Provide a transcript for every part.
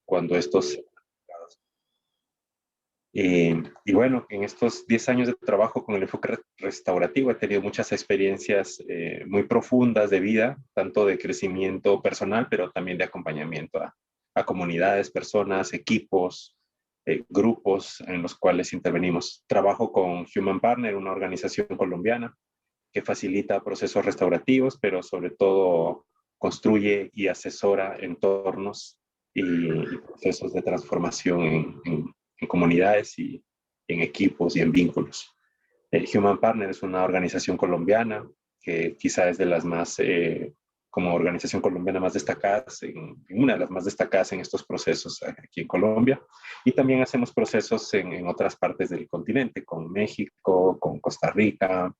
cuando estos... y bueno, en estos 10 años de trabajo con el enfoque restaurativo he tenido muchas experiencias muy profundas de vida, tanto de crecimiento personal, pero también de acompañamiento a comunidades, personas, equipos, grupos en los cuales intervenimos. Trabajo con Human Partner, una organización colombiana que facilita procesos restaurativos, pero sobre todo construye y asesora entornos y procesos de transformación en comunidades y en equipos y en vínculos. Human Partner es una organización colombiana que quizá es de las más, como organización colombiana más destacadas, en una de las más destacadas en estos procesos aquí en Colombia. Y también hacemos procesos en otras partes del continente, con México, con Costa Rica,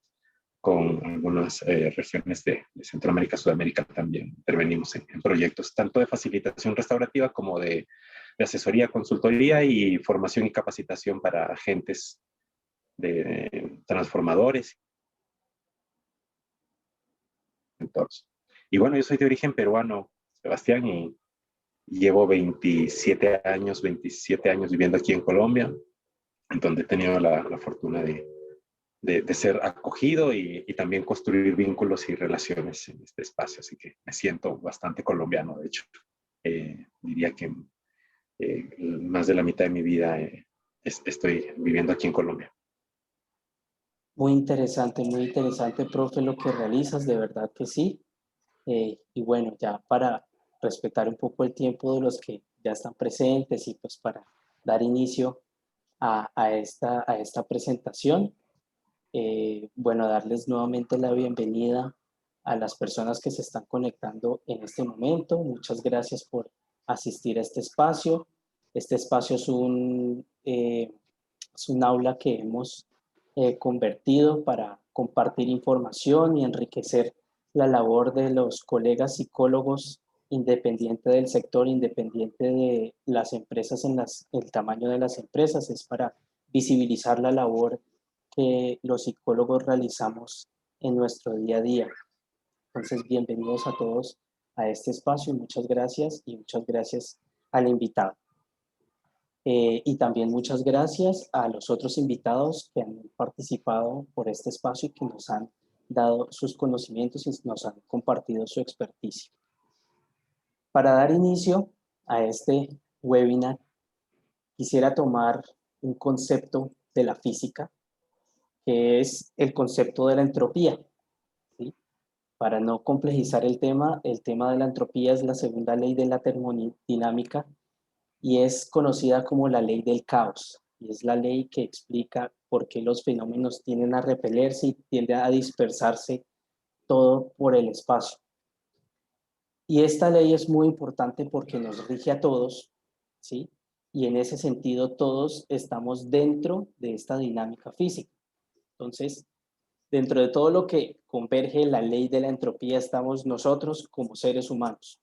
con algunas regiones de Centroamérica, Sudamérica también intervenimos en proyectos tanto de facilitación restaurativa como de asesoría, consultoría y formación y capacitación para agentes de transformadores. Entonces, y bueno, yo soy de origen peruano, Sebastián, y llevo 27 años viviendo aquí en Colombia, en donde he tenido la fortuna de ser acogido y también construir vínculos y relaciones en este espacio. Así que me siento bastante colombiano, de hecho. Diría que más de la mitad de mi vida estoy viviendo aquí en Colombia. Muy interesante, profe, lo que realizas, de verdad que sí. Y bueno, ya para respetar un poco el tiempo de los que ya están presentes y pues para dar inicio a esta presentación, bueno, darles nuevamente la bienvenida a las personas que se están conectando en este momento. Muchas gracias por asistir a este espacio. Este espacio es un aula que hemos convertido para compartir información y enriquecer la labor de los colegas psicólogos independiente del sector, independiente de las empresas, el tamaño de las empresas. Es para visibilizar la labor que los psicólogos realizamos en nuestro día a día. Entonces, bienvenidos a todos a este espacio y muchas gracias al invitado. Y también muchas gracias a los otros invitados que han participado por este espacio y que nos han dado sus conocimientos y nos han compartido su experticia. Para dar inicio a este webinar, quisiera tomar un concepto de la física, que es el concepto de la entropía, ¿sí? Para no complejizar el tema de la entropía es la segunda ley de la termodinámica y es conocida como la ley del caos. Y es la ley que explica por qué los fenómenos tienden a repelerse y tienden a dispersarse todo por el espacio. Y esta ley es muy importante porque nos rige a todos, ¿sí? Y en ese sentido todos estamos dentro de esta dinámica física. Entonces, dentro de todo lo que converge la ley de la entropía estamos nosotros como seres humanos,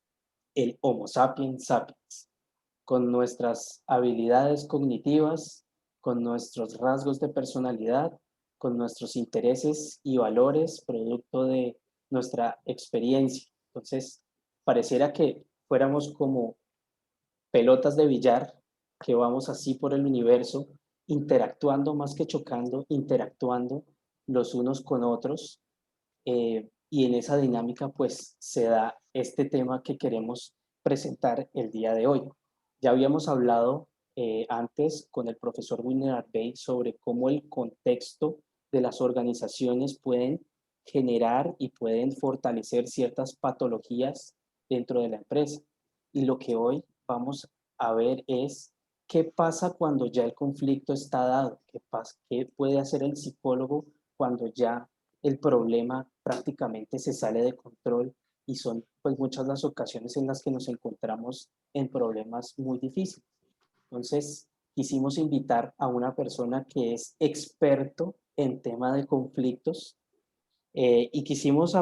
el Homo sapiens sapiens, con nuestras habilidades cognitivas, con nuestros rasgos de personalidad, con nuestros intereses y valores producto de nuestra experiencia. Entonces, pareciera que fuéramos como pelotas de billar que vamos así por el universo, interactuando más que chocando, interactuando los unos con otros, y en esa dinámica pues se da este tema que queremos presentar el día de hoy. Ya habíamos hablado antes con el profesor Winner Arbey sobre cómo el contexto de las organizaciones pueden generar y pueden fortalecer ciertas patologías dentro de la empresa. Y lo que hoy vamos a ver es qué pasa cuando ya el conflicto está dado, qué puede hacer el psicólogo cuando ya el problema prácticamente se sale de control y son pues muchas las ocasiones en las que nos encontramos en problemas muy difíciles. Entonces, quisimos invitar a una persona que es experto en tema de conflictos, y quisimos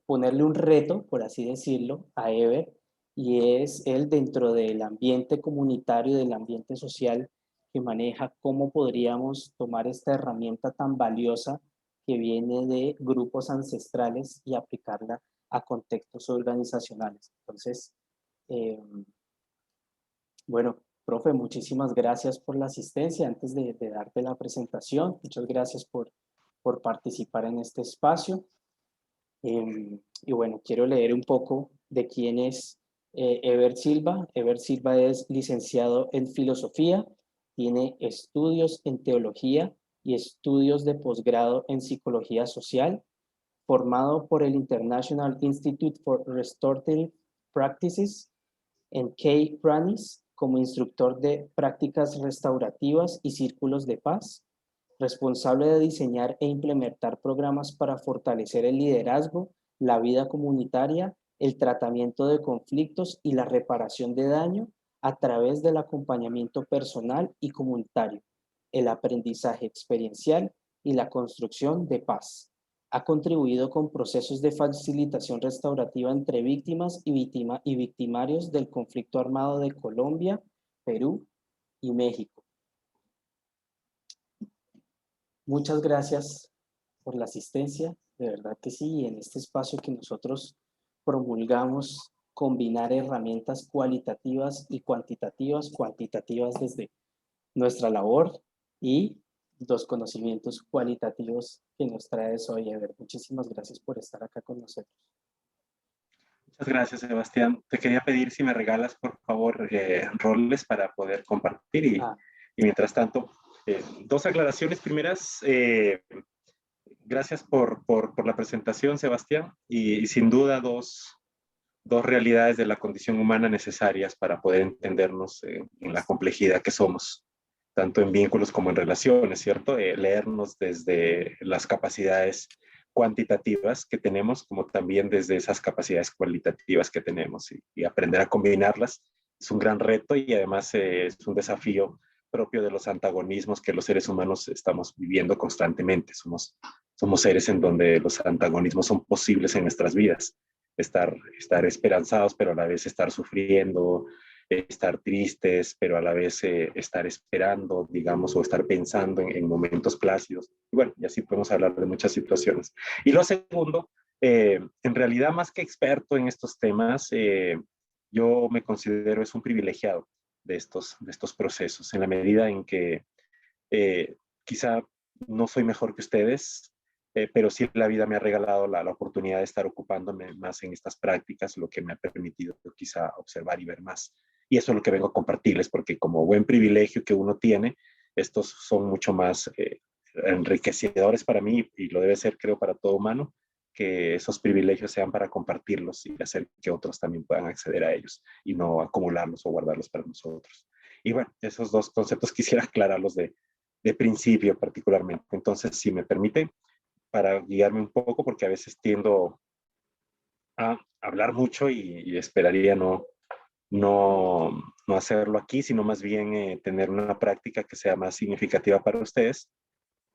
ponerle un reto, por así decirlo, a Ever, y es él dentro del ambiente comunitario, del ambiente social que maneja, cómo podríamos tomar esta herramienta tan valiosa que viene de grupos ancestrales y aplicarla a contextos organizacionales. Entonces, Bueno, profe, muchísimas gracias por la asistencia. Antes de darte la presentación, muchas gracias por participar en este espacio. Y bueno, quiero leer un poco de quién es Ever Silva. Ever Silva es licenciado en filosofía, tiene estudios en teología y estudios de posgrado en psicología social, formado por el International Institute for Restorative Practices en Key Pranis como instructor de prácticas restaurativas y círculos de paz, responsable de diseñar e implementar programas para fortalecer el liderazgo, la vida comunitaria, el tratamiento de conflictos y la reparación de daño a través del acompañamiento personal y comunitario, el aprendizaje experiencial y la construcción de paz. Ha contribuido con procesos de facilitación restaurativa entre víctimas y victimarios del conflicto armado de Colombia, Perú y México. Muchas gracias por la asistencia, de verdad que sí, en este espacio que nosotros promulgamos combinar herramientas cualitativas y cuantitativas desde nuestra labor y los conocimientos cualitativos que nos traes hoy. A ver, muchísimas gracias por estar acá con nosotros. Muchas gracias, Sebastián. Te quería pedir si me regalas, por favor, roles para poder compartir Ah, y mientras tanto, dos aclaraciones primeras. Gracias por la presentación, Sebastián, y sin duda dos realidades de la condición humana necesarias para poder entendernos en la complejidad que somos, tanto en vínculos como en relaciones, ¿cierto? Leernos desde las capacidades cuantitativas que tenemos, como también desde esas capacidades cualitativas que tenemos, y aprender a combinarlas es un gran reto y además es un desafío propio de los antagonismos que los seres humanos estamos viviendo constantemente. Somos seres en donde los antagonismos son posibles en nuestras vidas. Estar esperanzados, pero a la vez estar sufriendo, estar tristes, pero a la vez estar esperando, digamos, o estar pensando en momentos plácidos. Y bueno, y así podemos hablar de muchas situaciones. Y lo segundo, en realidad más que experto en estos temas, yo me considero es un privilegiado de estos procesos, en la medida en que quizá no soy mejor que ustedes, pero sí la vida me ha regalado la oportunidad de estar ocupándome más en estas prácticas, lo que me ha permitido quizá observar y ver más. Y eso es lo que vengo a compartirles, porque como buen privilegio que uno tiene, estos son mucho más enriquecedores para mí, y lo debe ser, creo, para todo humano, que esos privilegios sean para compartirlos y hacer que otros también puedan acceder a ellos y no acumularlos o guardarlos para nosotros. Y bueno, esos dos conceptos quisiera aclararlos de principio particularmente. Entonces, si me permite, para guiarme un poco, porque a veces tiendo a hablar mucho y esperaría no hacerlo aquí, sino más bien tener una práctica que sea más significativa para ustedes.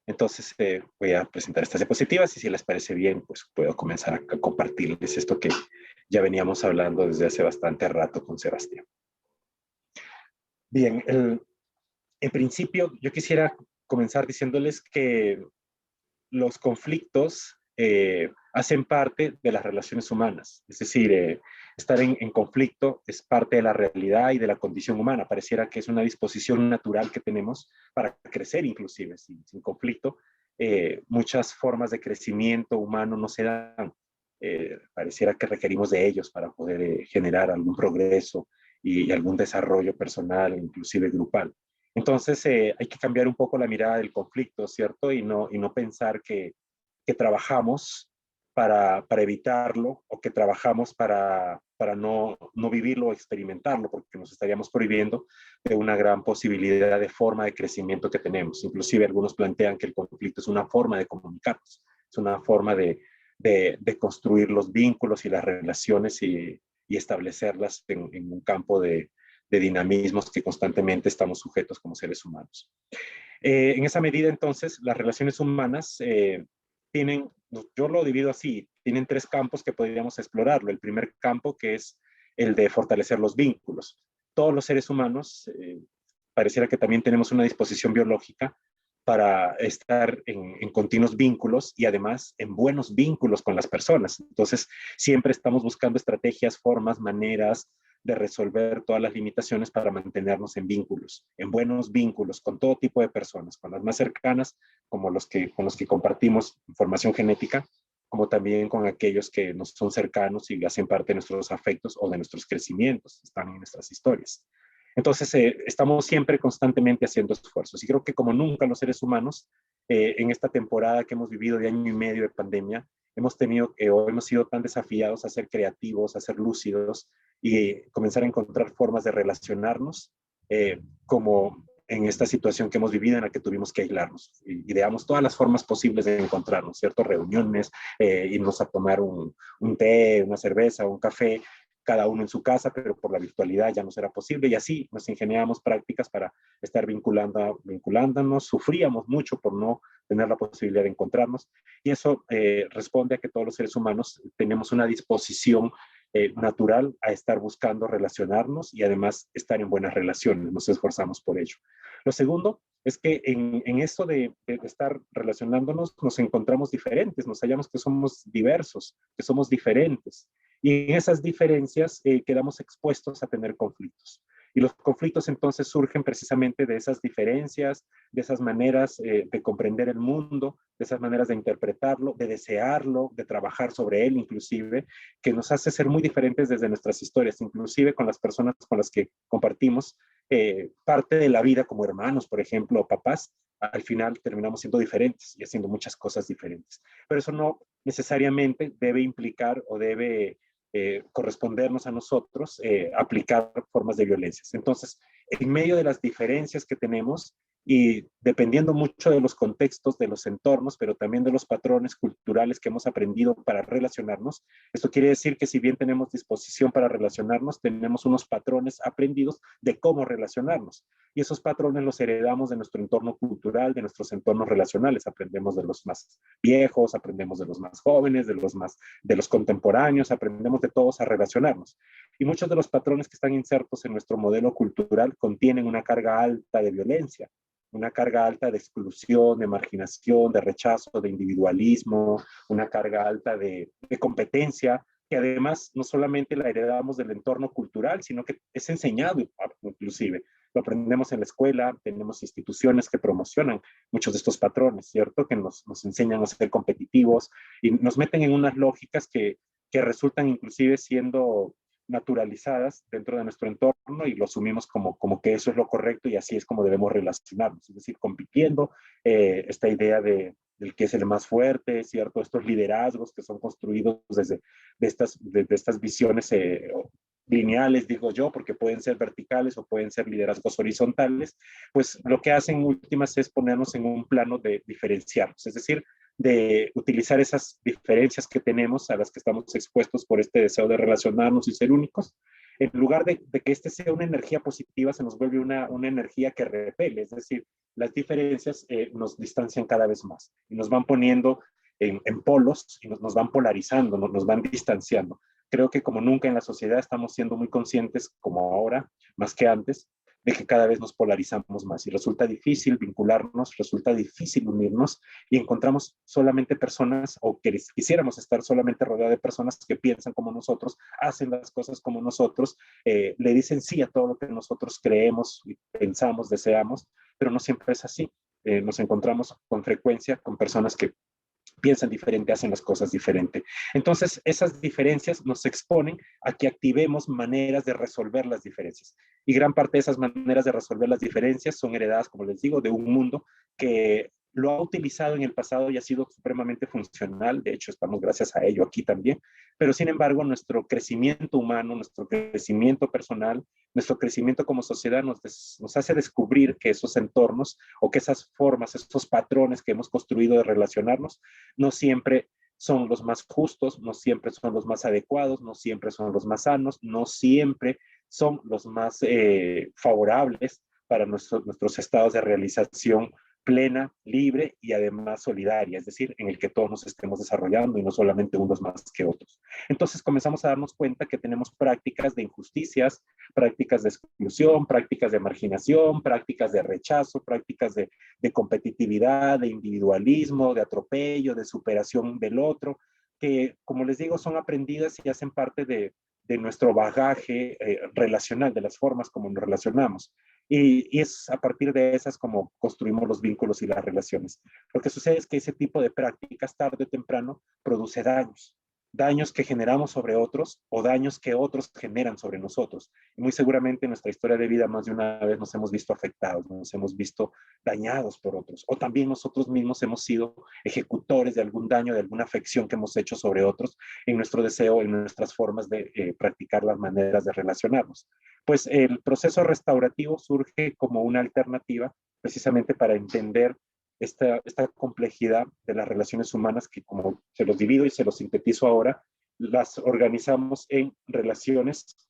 Entonces, voy a presentar estas diapositivas y si les parece bien, pues puedo comenzar a compartirles esto que ya veníamos hablando desde hace bastante rato con Sebastián. Bien, en principio yo quisiera comenzar diciéndoles que los conflictos hacen parte de las relaciones humanas. Es decir, estar en conflicto es parte de la realidad y de la condición humana. Pareciera que es una disposición natural que tenemos para crecer, inclusive sin conflicto. Muchas formas de crecimiento humano no se dan. Pareciera que requerimos de ellos para poder generar algún progreso y algún desarrollo personal, inclusive grupal. Entonces, hay que cambiar un poco la mirada del conflicto, ¿cierto? Y no pensar que trabajamos para evitarlo o que trabajamos para no vivirlo o experimentarlo, porque nos estaríamos prohibiendo de una gran posibilidad de forma de crecimiento que tenemos. Inclusive algunos plantean que el conflicto es una forma de comunicarnos, es una forma de construir los vínculos y las relaciones y establecerlas en un campo de dinamismos que constantemente estamos sujetos como seres humanos. En esa medida, entonces, las relaciones humanas tienen, yo lo divido así, tienen tres campos que podríamos explorarlo. El primer campo, que es el de fortalecer los vínculos. Todos los seres humanos, pareciera que también tenemos una disposición biológica para estar en continuos vínculos y además en buenos vínculos con las personas. Entonces, siempre estamos buscando estrategias, formas, maneras, de resolver todas las limitaciones para mantenernos en vínculos, en buenos vínculos con todo tipo de personas, con las más cercanas, como con los que compartimos información genética, como también con aquellos que nos son cercanos y hacen parte de nuestros afectos o de nuestros crecimientos, están en nuestras historias. Entonces, estamos siempre constantemente haciendo esfuerzos y creo que como nunca los seres humanos, en esta temporada que hemos vivido de año y medio de pandemia, hemos tenido o hemos sido tan desafiados a ser creativos, a ser lúcidos y comenzar a encontrar formas de relacionarnos, como en esta situación que hemos vivido en la que tuvimos que aislarnos. Ideamos todas las formas posibles de encontrarnos, ¿cierto? Reuniones, irnos a tomar un té, una cerveza, un café, cada uno en su casa, pero por la virtualidad ya no será posible. Y así nos ingeniamos prácticas para estar vinculándonos. Sufríamos mucho por no tener la posibilidad de encontrarnos. Y eso responde a que todos los seres humanos tenemos una disposición natural a estar buscando relacionarnos y además estar en buenas relaciones. Nos esforzamos por ello. Lo segundo es que en esto de estar relacionándonos nos encontramos diferentes, nos hallamos que somos diversos, que somos diferentes. Y en esas diferencias quedamos expuestos a tener conflictos. Y los conflictos entonces surgen precisamente de esas diferencias, de esas maneras de comprender el mundo, de esas maneras de interpretarlo, de desearlo, de trabajar sobre él inclusive, que nos hace ser muy diferentes desde nuestras historias, inclusive con las personas con las que compartimos parte de la vida como hermanos, por ejemplo, o papás. Al final terminamos siendo diferentes y haciendo muchas cosas diferentes. Pero eso no necesariamente debe implicar o debe correspondernos a nosotros aplicar formas de violencia. Entonces, en medio de las diferencias que tenemos y dependiendo mucho de los contextos, de los entornos, pero también de los patrones culturales que hemos aprendido para relacionarnos, esto quiere decir que si bien tenemos disposición para relacionarnos, tenemos unos patrones aprendidos de cómo relacionarnos. Y esos patrones los heredamos de nuestro entorno cultural, de nuestros entornos relacionales. Aprendemos de los más viejos, aprendemos de los más jóvenes, de los contemporáneos, aprendemos de todos a relacionarnos. Y muchos de los patrones que están insertos en nuestro modelo cultural contienen una carga alta de violencia, una carga alta de exclusión, de marginación, de rechazo, de individualismo, una carga alta de competencia, que además no solamente la heredamos del entorno cultural, sino que es enseñado inclusive. Lo aprendemos en la escuela, tenemos instituciones que promocionan muchos de estos patrones, ¿cierto? Que nos enseñan a ser competitivos y nos meten en unas lógicas que resultan inclusive siendo naturalizadas dentro de nuestro entorno y lo asumimos como que eso es lo correcto y así es como debemos relacionarnos, es decir, compitiendo, esta idea del que es el más fuerte, ¿cierto? Estos liderazgos que son construidos de estas visiones lineales, digo yo, porque pueden ser verticales o pueden ser liderazgos horizontales, pues lo que hacen en últimas es ponernos en un plano de diferenciarnos, es decir, de utilizar esas diferencias que tenemos a las que estamos expuestos por este deseo de relacionarnos y ser únicos, en lugar de que este sea una energía positiva, se nos vuelve una energía que repele, es decir, las diferencias nos distancian cada vez más y nos van poniendo en polos y nos van polarizando, nos van distanciando. Creo que como nunca en la sociedad estamos siendo muy conscientes, como ahora, más que antes, de que cada vez nos polarizamos más y resulta difícil vincularnos, resulta difícil unirnos y encontramos solamente personas o que quisiéramos estar solamente rodeados de personas que piensan como nosotros, hacen las cosas como nosotros, le dicen sí a todo lo que nosotros creemos, pensamos, deseamos, pero no siempre es así. Nos encontramos con frecuencia con personas que piensan diferente, hacen las cosas diferente. Entonces, esas diferencias nos exponen a que activemos maneras de resolver las diferencias. Y gran parte de esas maneras de resolver las diferencias son heredadas, como les digo, de un mundo que lo ha utilizado en el pasado y ha sido supremamente funcional. De hecho, estamos gracias a ello aquí también. Pero, sin embargo, nuestro crecimiento humano, nuestro crecimiento personal, nuestro crecimiento como sociedad nos hace descubrir que esos entornos o que esas formas, esos patrones que hemos construido de relacionarnos, no siempre son los más justos, no siempre son los más adecuados, no siempre son los más sanos, no siempre son los más favorables para nuestros estados de realización plena, libre y además solidaria, es decir, en el que todos nos estemos desarrollando y no solamente unos más que otros. Entonces comenzamos a darnos cuenta que tenemos prácticas de injusticias, prácticas de exclusión, prácticas de marginación, prácticas de rechazo, prácticas de competitividad, de individualismo, de atropello, de superación del otro, que como les digo son aprendidas y hacen parte de nuestro bagaje relacional, de las formas como nos relacionamos. Y es a partir de esas como construimos los vínculos y las relaciones. Lo que sucede es que ese tipo de prácticas tarde o temprano produce daños. Daños que generamos sobre otros o daños que otros generan sobre nosotros. Y muy seguramente en nuestra historia de vida más de una vez nos hemos visto afectados, nos hemos visto dañados por otros. O también nosotros mismos hemos sido ejecutores de algún daño, de alguna afección que hemos hecho sobre otros en nuestro deseo, en nuestras formas de practicar las maneras de relacionarnos. Pues el proceso restaurativo surge como una alternativa precisamente para entender esta complejidad de las relaciones humanas que, como se los divido y se los sintetizo ahora, las organizamos en relaciones,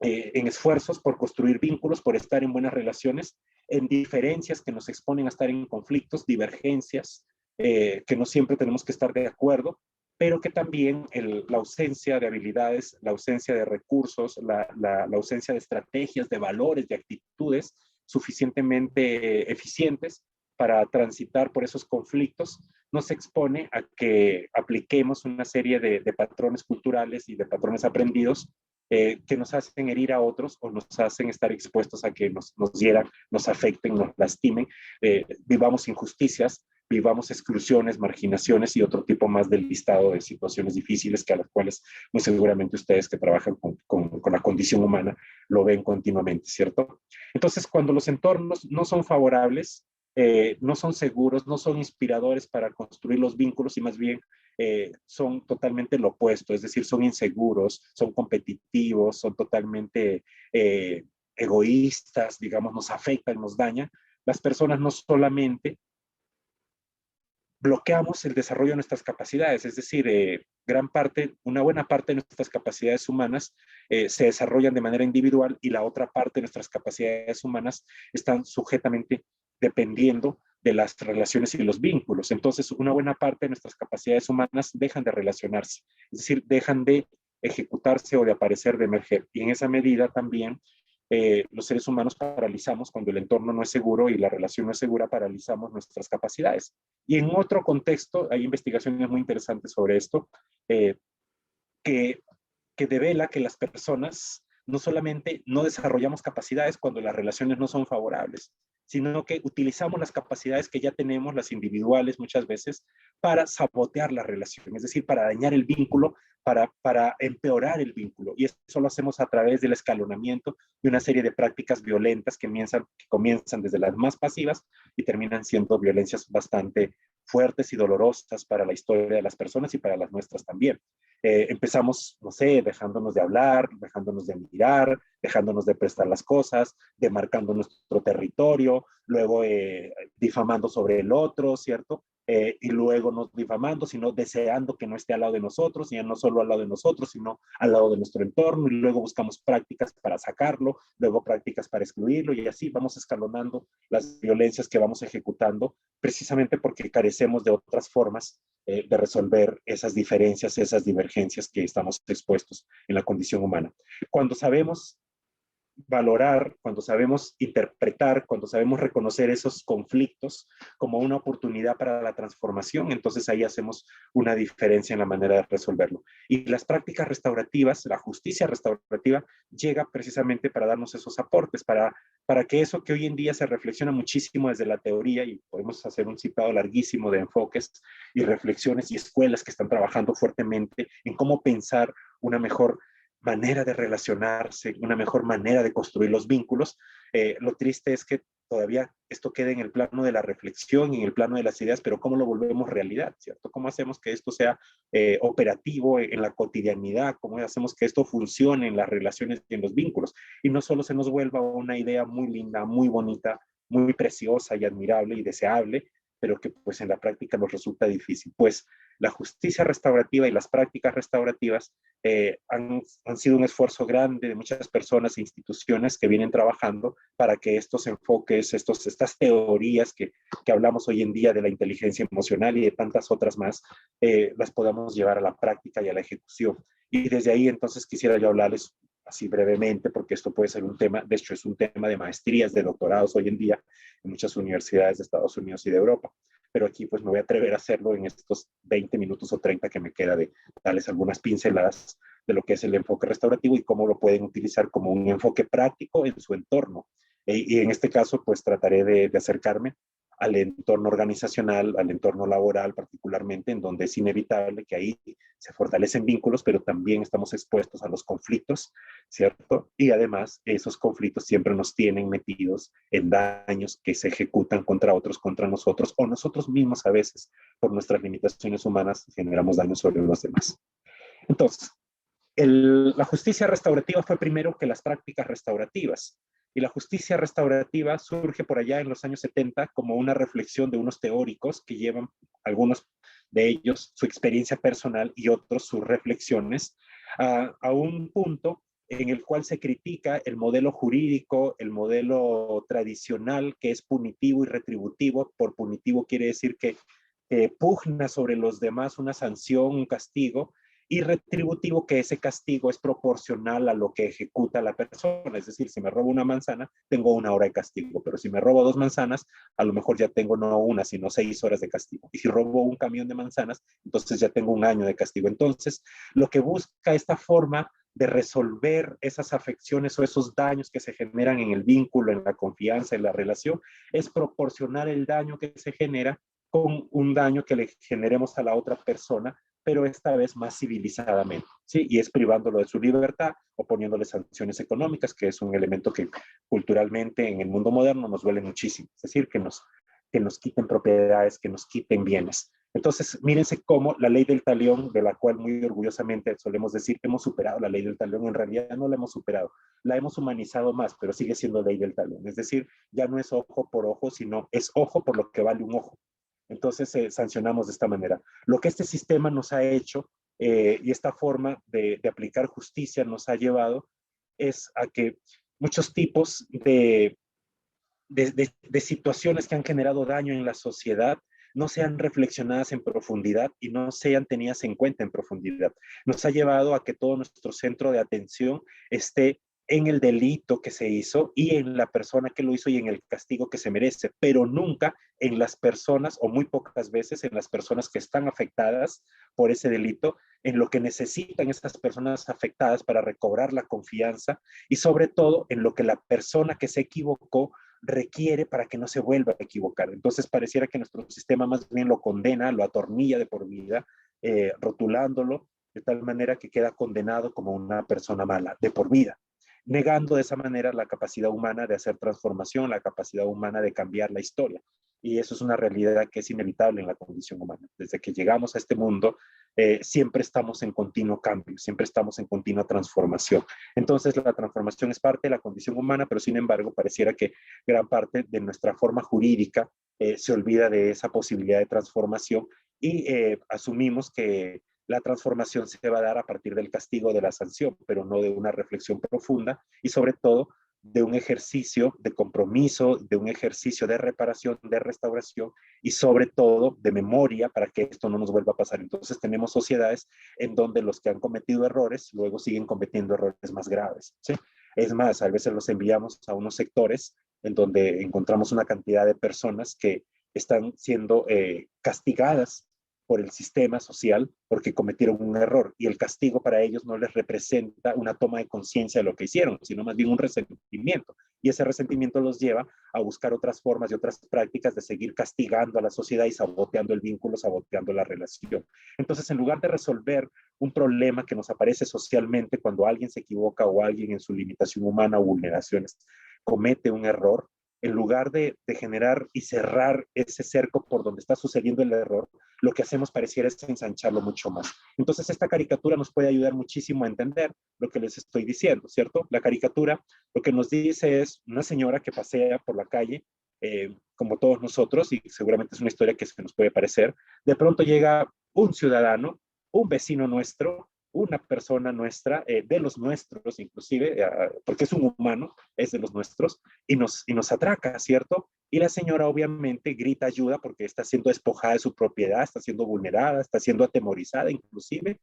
en esfuerzos por construir vínculos, por estar en buenas relaciones, en diferencias que nos exponen a estar en conflictos, divergencias, que no siempre tenemos que estar de acuerdo, pero que también la ausencia de habilidades, la ausencia de recursos, la ausencia de estrategias, de valores, de actitudes suficientemente eficientes para transitar por esos conflictos, nos expone a que apliquemos una serie de patrones culturales y de patrones aprendidos que nos hacen herir a otros o nos hacen estar expuestos a que nos hieran, nos afecten, nos lastimen, vivamos injusticias, vivamos exclusiones, marginaciones y otro tipo más del listado de situaciones difíciles que a las cuales muy seguramente ustedes que trabajan con la condición humana lo ven continuamente, ¿cierto? Entonces, cuando los entornos no son favorables, no son seguros, no son inspiradores para construir los vínculos y más bien son totalmente lo opuesto, es decir, son inseguros, son competitivos, son totalmente egoístas, digamos, nos afectan, nos dañan. Las personas no solamente bloqueamos el desarrollo de nuestras capacidades, es decir, una buena parte de nuestras capacidades humanas se desarrollan de manera individual y la otra parte de nuestras capacidades humanas están sujetamente dependiendo de las relaciones y los vínculos. Entonces, una buena parte de nuestras capacidades humanas dejan de relacionarse, es decir, dejan de ejecutarse o de aparecer, de emerger. Y en esa medida también los seres humanos paralizamos cuando el entorno no es seguro y la relación no es segura, paralizamos nuestras capacidades. Y en otro contexto, hay investigaciones muy interesantes sobre esto, eh, que, que devela que las personas no solamente no desarrollamos capacidades cuando las relaciones no son favorables, sino que utilizamos las capacidades que ya tenemos, las individuales muchas veces, para sabotear la relación, es decir, para dañar el vínculo, para empeorar el vínculo. Y eso lo hacemos a través del escalonamiento de una serie de prácticas violentas que comienzan desde las más pasivas y terminan siendo violencias bastante fuertes y dolorosas para la historia de las personas y para las nuestras también. Empezamos, no sé, dejándonos de hablar, dejándonos de mirar, dejándonos de prestar las cosas, demarcando nuestro territorio, luego difamando sobre el otro, ¿cierto? Y luego no difamando, sino deseando que no esté al lado de nosotros, y ya no solo al lado de nosotros, sino al lado de nuestro entorno, y luego buscamos prácticas para sacarlo, luego prácticas para excluirlo, y así vamos escalonando las violencias que vamos ejecutando, precisamente porque carecemos de otras formas de resolver esas diferencias, esas divergencias que estamos expuestos en la condición humana. Cuando sabemos valorar, cuando sabemos interpretar, cuando sabemos reconocer esos conflictos como una oportunidad para la transformación, entonces ahí hacemos una diferencia en la manera de resolverlo. Y las prácticas restaurativas, la justicia restaurativa, llega precisamente para darnos esos aportes, para que eso que hoy en día se reflexiona muchísimo desde la teoría, y podemos hacer un citado larguísimo de enfoques y reflexiones y escuelas que están trabajando fuertemente en cómo pensar una mejor manera de relacionarse, una mejor manera de construir los vínculos. Lo triste es que todavía esto quede en el plano de la reflexión y en el plano de las ideas, pero ¿cómo lo volvemos realidad, cierto? ¿Cómo hacemos que esto sea operativo en la cotidianidad? ¿Cómo hacemos que esto funcione en las relaciones y en los vínculos? Y no solo se nos vuelva una idea muy linda, muy bonita, muy preciosa y admirable y deseable, pero que pues en la práctica nos resulta difícil. Pues la justicia restaurativa y las prácticas restaurativas han sido un esfuerzo grande de muchas personas e instituciones que vienen trabajando para que estos enfoques, estas teorías que hablamos hoy en día de la inteligencia emocional y de tantas otras más, las podamos llevar a la práctica y a la ejecución. Y desde ahí entonces quisiera yo hablarles así brevemente, porque esto puede ser un tema, de hecho es un tema de maestrías, de doctorados hoy en día en muchas universidades de Estados Unidos y de Europa. Pero aquí pues me voy a atrever a hacerlo en estos 20 minutos o 30 que me queda de darles algunas pinceladas de lo que es el enfoque restaurativo y cómo lo pueden utilizar como un enfoque práctico en su entorno. Y en este caso, pues trataré de acercarme al entorno organizacional, al entorno laboral particularmente, en donde es inevitable que ahí se fortalecen vínculos, pero también estamos expuestos a los conflictos, ¿cierto? Y además esos conflictos siempre nos tienen metidos en daños que se ejecutan contra otros, contra nosotros, o nosotros mismos a veces, por nuestras limitaciones humanas, generamos daños sobre los demás. Entonces, la justicia restaurativa fue primero que las prácticas restaurativas. Y la justicia restaurativa surge por allá en los años 70 como una reflexión de unos teóricos que llevan, algunos de ellos, su experiencia personal y otros sus reflexiones a un punto en el cual se critica el modelo jurídico, el modelo tradicional que es punitivo y retributivo. Por punitivo quiere decir que pugna sobre los demás una sanción, un castigo, y retributivo, que ese castigo es proporcional a lo que ejecuta la persona. Es decir, si me robo una manzana, tengo 1 hora de castigo, pero si me robo 2 manzanas, a lo mejor ya tengo no 1, sino 6 horas de castigo. Y si robo un camión de manzanas, entonces ya tengo 1 año de castigo. Entonces, lo que busca esta forma de resolver esas afecciones o esos daños que se generan en el vínculo, en la confianza, en la relación, es proporcionar el daño que se genera con un daño que le generemos a la otra persona, pero esta vez más civilizadamente, ¿sí? Y es privándolo de su libertad o poniéndole sanciones económicas, que es un elemento que culturalmente en el mundo moderno nos duele muchísimo. Es decir, que nos quiten propiedades, que nos quiten bienes. Entonces, mírense cómo la ley del talión, de la cual muy orgullosamente solemos decir que hemos superado la ley del talión, en realidad no la hemos superado, la hemos humanizado más, pero sigue siendo ley del talión. Es decir, ya no es ojo por ojo, sino es ojo por lo que vale un ojo. Entonces sancionamos de esta manera. Lo que este sistema nos ha hecho y esta forma de aplicar justicia nos ha llevado es a que muchos tipos de situaciones que han generado daño en la sociedad no sean reflexionadas en profundidad y no sean tenidas en cuenta en profundidad. Nos ha llevado a que todo nuestro centro de atención esté en el delito que se hizo y en la persona que lo hizo y en el castigo que se merece, pero nunca en las personas, o muy pocas veces en las personas que están afectadas por ese delito, en lo que necesitan estas personas afectadas para recobrar la confianza y sobre todo en lo que la persona que se equivocó requiere para que no se vuelva a equivocar. Entonces pareciera que nuestro sistema más bien lo condena, lo atornilla de por vida, rotulándolo de tal manera que queda condenado como una persona mala de por vida, negando de esa manera la capacidad humana de hacer transformación, la capacidad humana de cambiar la historia. Y eso es una realidad que es inevitable en la condición humana. Desde que llegamos a este mundo, siempre estamos en continuo cambio, siempre estamos en continua transformación. Entonces, la transformación es parte de la condición humana, pero sin embargo, pareciera que gran parte de nuestra forma jurídica se olvida de esa posibilidad de transformación y asumimos que la transformación se va a dar a partir del castigo, de la sanción, pero no de una reflexión profunda y sobre todo de un ejercicio de compromiso, de un ejercicio de reparación, de restauración y sobre todo de memoria para que esto no nos vuelva a pasar. Entonces tenemos sociedades en donde los que han cometido errores luego siguen cometiendo errores más graves, ¿sí? Es más, a veces los enviamos a unos sectores en donde encontramos una cantidad de personas que están siendo castigadas por el sistema social porque cometieron un error y el castigo para ellos no les representa una toma de conciencia de lo que hicieron, sino más bien un resentimiento. Y ese resentimiento los lleva a buscar otras formas y otras prácticas de seguir castigando a la sociedad y saboteando el vínculo, saboteando la relación. Entonces, en lugar de resolver un problema que nos aparece socialmente cuando alguien se equivoca o alguien en su limitación humana o vulneraciones comete un error, en lugar de generar y cerrar ese cerco por donde está sucediendo el error, lo que hacemos pareciera es ensancharlo mucho más. Entonces, esta caricatura nos puede ayudar muchísimo a entender lo que les estoy diciendo, ¿cierto? La caricatura lo que nos dice es una señora que pasea por la calle, como todos nosotros, y seguramente es una historia que se nos puede parecer. De pronto llega un ciudadano, un vecino nuestro, una persona nuestra, de los nuestros inclusive, porque es un humano, es de los nuestros, y nos atraca, ¿cierto? Y la señora obviamente grita ayuda porque está siendo despojada de su propiedad, está siendo vulnerada, está siendo atemorizada inclusive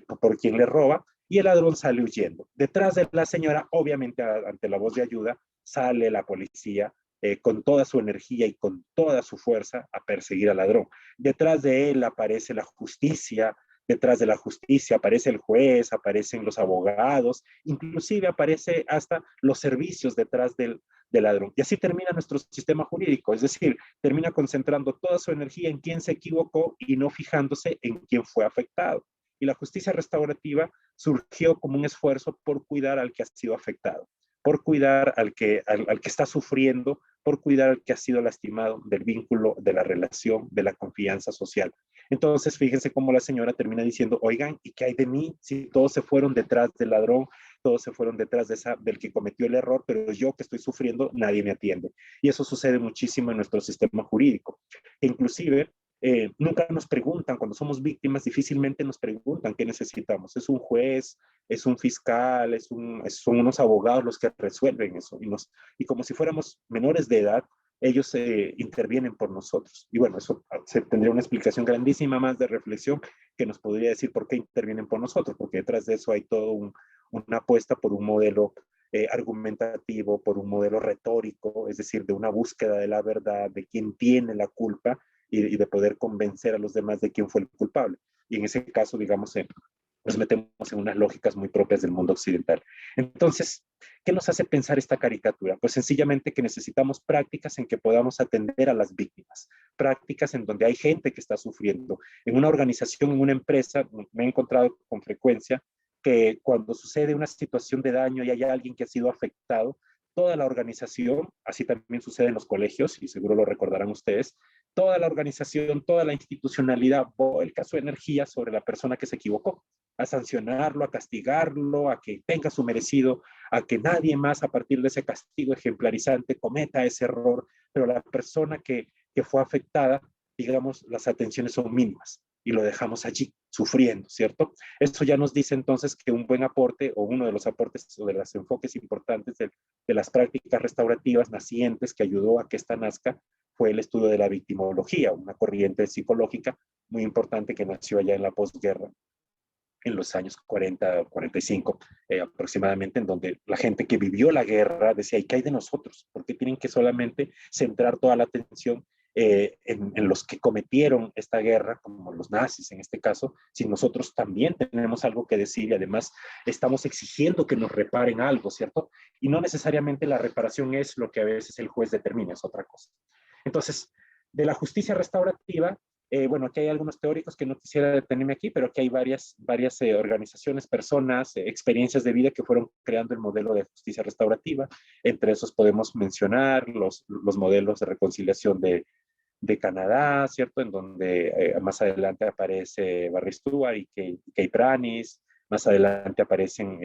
por quien le roba, y el ladrón sale huyendo. Detrás de la señora, obviamente ante la voz de ayuda, sale la policía con toda su energía y con toda su fuerza a perseguir al ladrón. Detrás de él aparece la justicia, detrás de la justicia, aparece el juez, aparecen los abogados, inclusive aparece hasta los servicios detrás del ladrón. Y así termina nuestro sistema jurídico, es decir, termina concentrando toda su energía en quién se equivocó y no fijándose en quién fue afectado. Y la justicia restaurativa surgió como un esfuerzo por cuidar al que ha sido afectado, por cuidar al que está sufriendo, por cuidar al que ha sido lastimado del vínculo, de la relación, de la confianza social. Entonces, fíjense cómo la señora termina diciendo, oigan, ¿y qué hay de mí? Si todos se fueron detrás del ladrón, todos se fueron detrás del que cometió el error, pero yo que estoy sufriendo, nadie me atiende. Y eso sucede muchísimo en nuestro sistema jurídico. Inclusive, nunca nos preguntan, cuando somos víctimas, difícilmente nos preguntan qué necesitamos. Es un juez, es un fiscal, son unos abogados los que resuelven eso. Y como si fuéramos menores de edad, ellos intervienen por nosotros. Y bueno, eso se tendría una explicación grandísima más de reflexión que nos podría decir por qué intervienen por nosotros, porque detrás de eso hay todo una apuesta por un modelo argumentativo, por un modelo retórico, es decir, de una búsqueda de la verdad, de quién tiene la culpa y de poder convencer a los demás de quién fue el culpable. Y en ese caso, digamos, nos metemos en unas lógicas muy propias del mundo occidental. Entonces, ¿qué nos hace pensar esta caricatura? Pues sencillamente que necesitamos prácticas en que podamos atender a las víctimas, prácticas en donde hay gente que está sufriendo. En una organización, en una empresa, me he encontrado con frecuencia que cuando sucede una situación de daño y hay alguien que ha sido afectado, toda la organización, así también sucede en los colegios, y seguro lo recordarán ustedes, toda la organización, toda la institucionalidad vuelca su energía sobre la persona que se equivocó, a sancionarlo, a castigarlo, a que tenga su merecido, a que nadie más a partir de ese castigo ejemplarizante cometa ese error, pero la persona que fue afectada, digamos, las atenciones son mínimas y lo dejamos allí sufriendo, ¿cierto? Eso ya nos dice entonces que un buen aporte o uno de los aportes o de los enfoques importantes de las prácticas restaurativas nacientes que ayudó a que esta nazca fue el estudio de la victimología, una corriente psicológica muy importante que nació allá en la posguerra, en los años 40 o 45 aproximadamente, en donde la gente que vivió la guerra decía, ¿y qué hay de nosotros? ¿Por qué tienen que solamente centrar toda la atención en los que cometieron esta guerra, como los nazis en este caso, si nosotros también tenemos algo que decir y además estamos exigiendo que nos reparen algo, ¿cierto? Y no necesariamente la reparación es lo que a veces el juez determina, es otra cosa. Entonces, de la justicia restaurativa, bueno, aquí hay algunos teóricos que no quisiera detenerme aquí, pero aquí hay varias organizaciones, personas, experiencias de vida que fueron creando el modelo de justicia restaurativa. Entre esos podemos mencionar los modelos de reconciliación de Canadá, ¿cierto? En donde más adelante aparece Barry Stewart y Kay Pranis, más adelante aparecen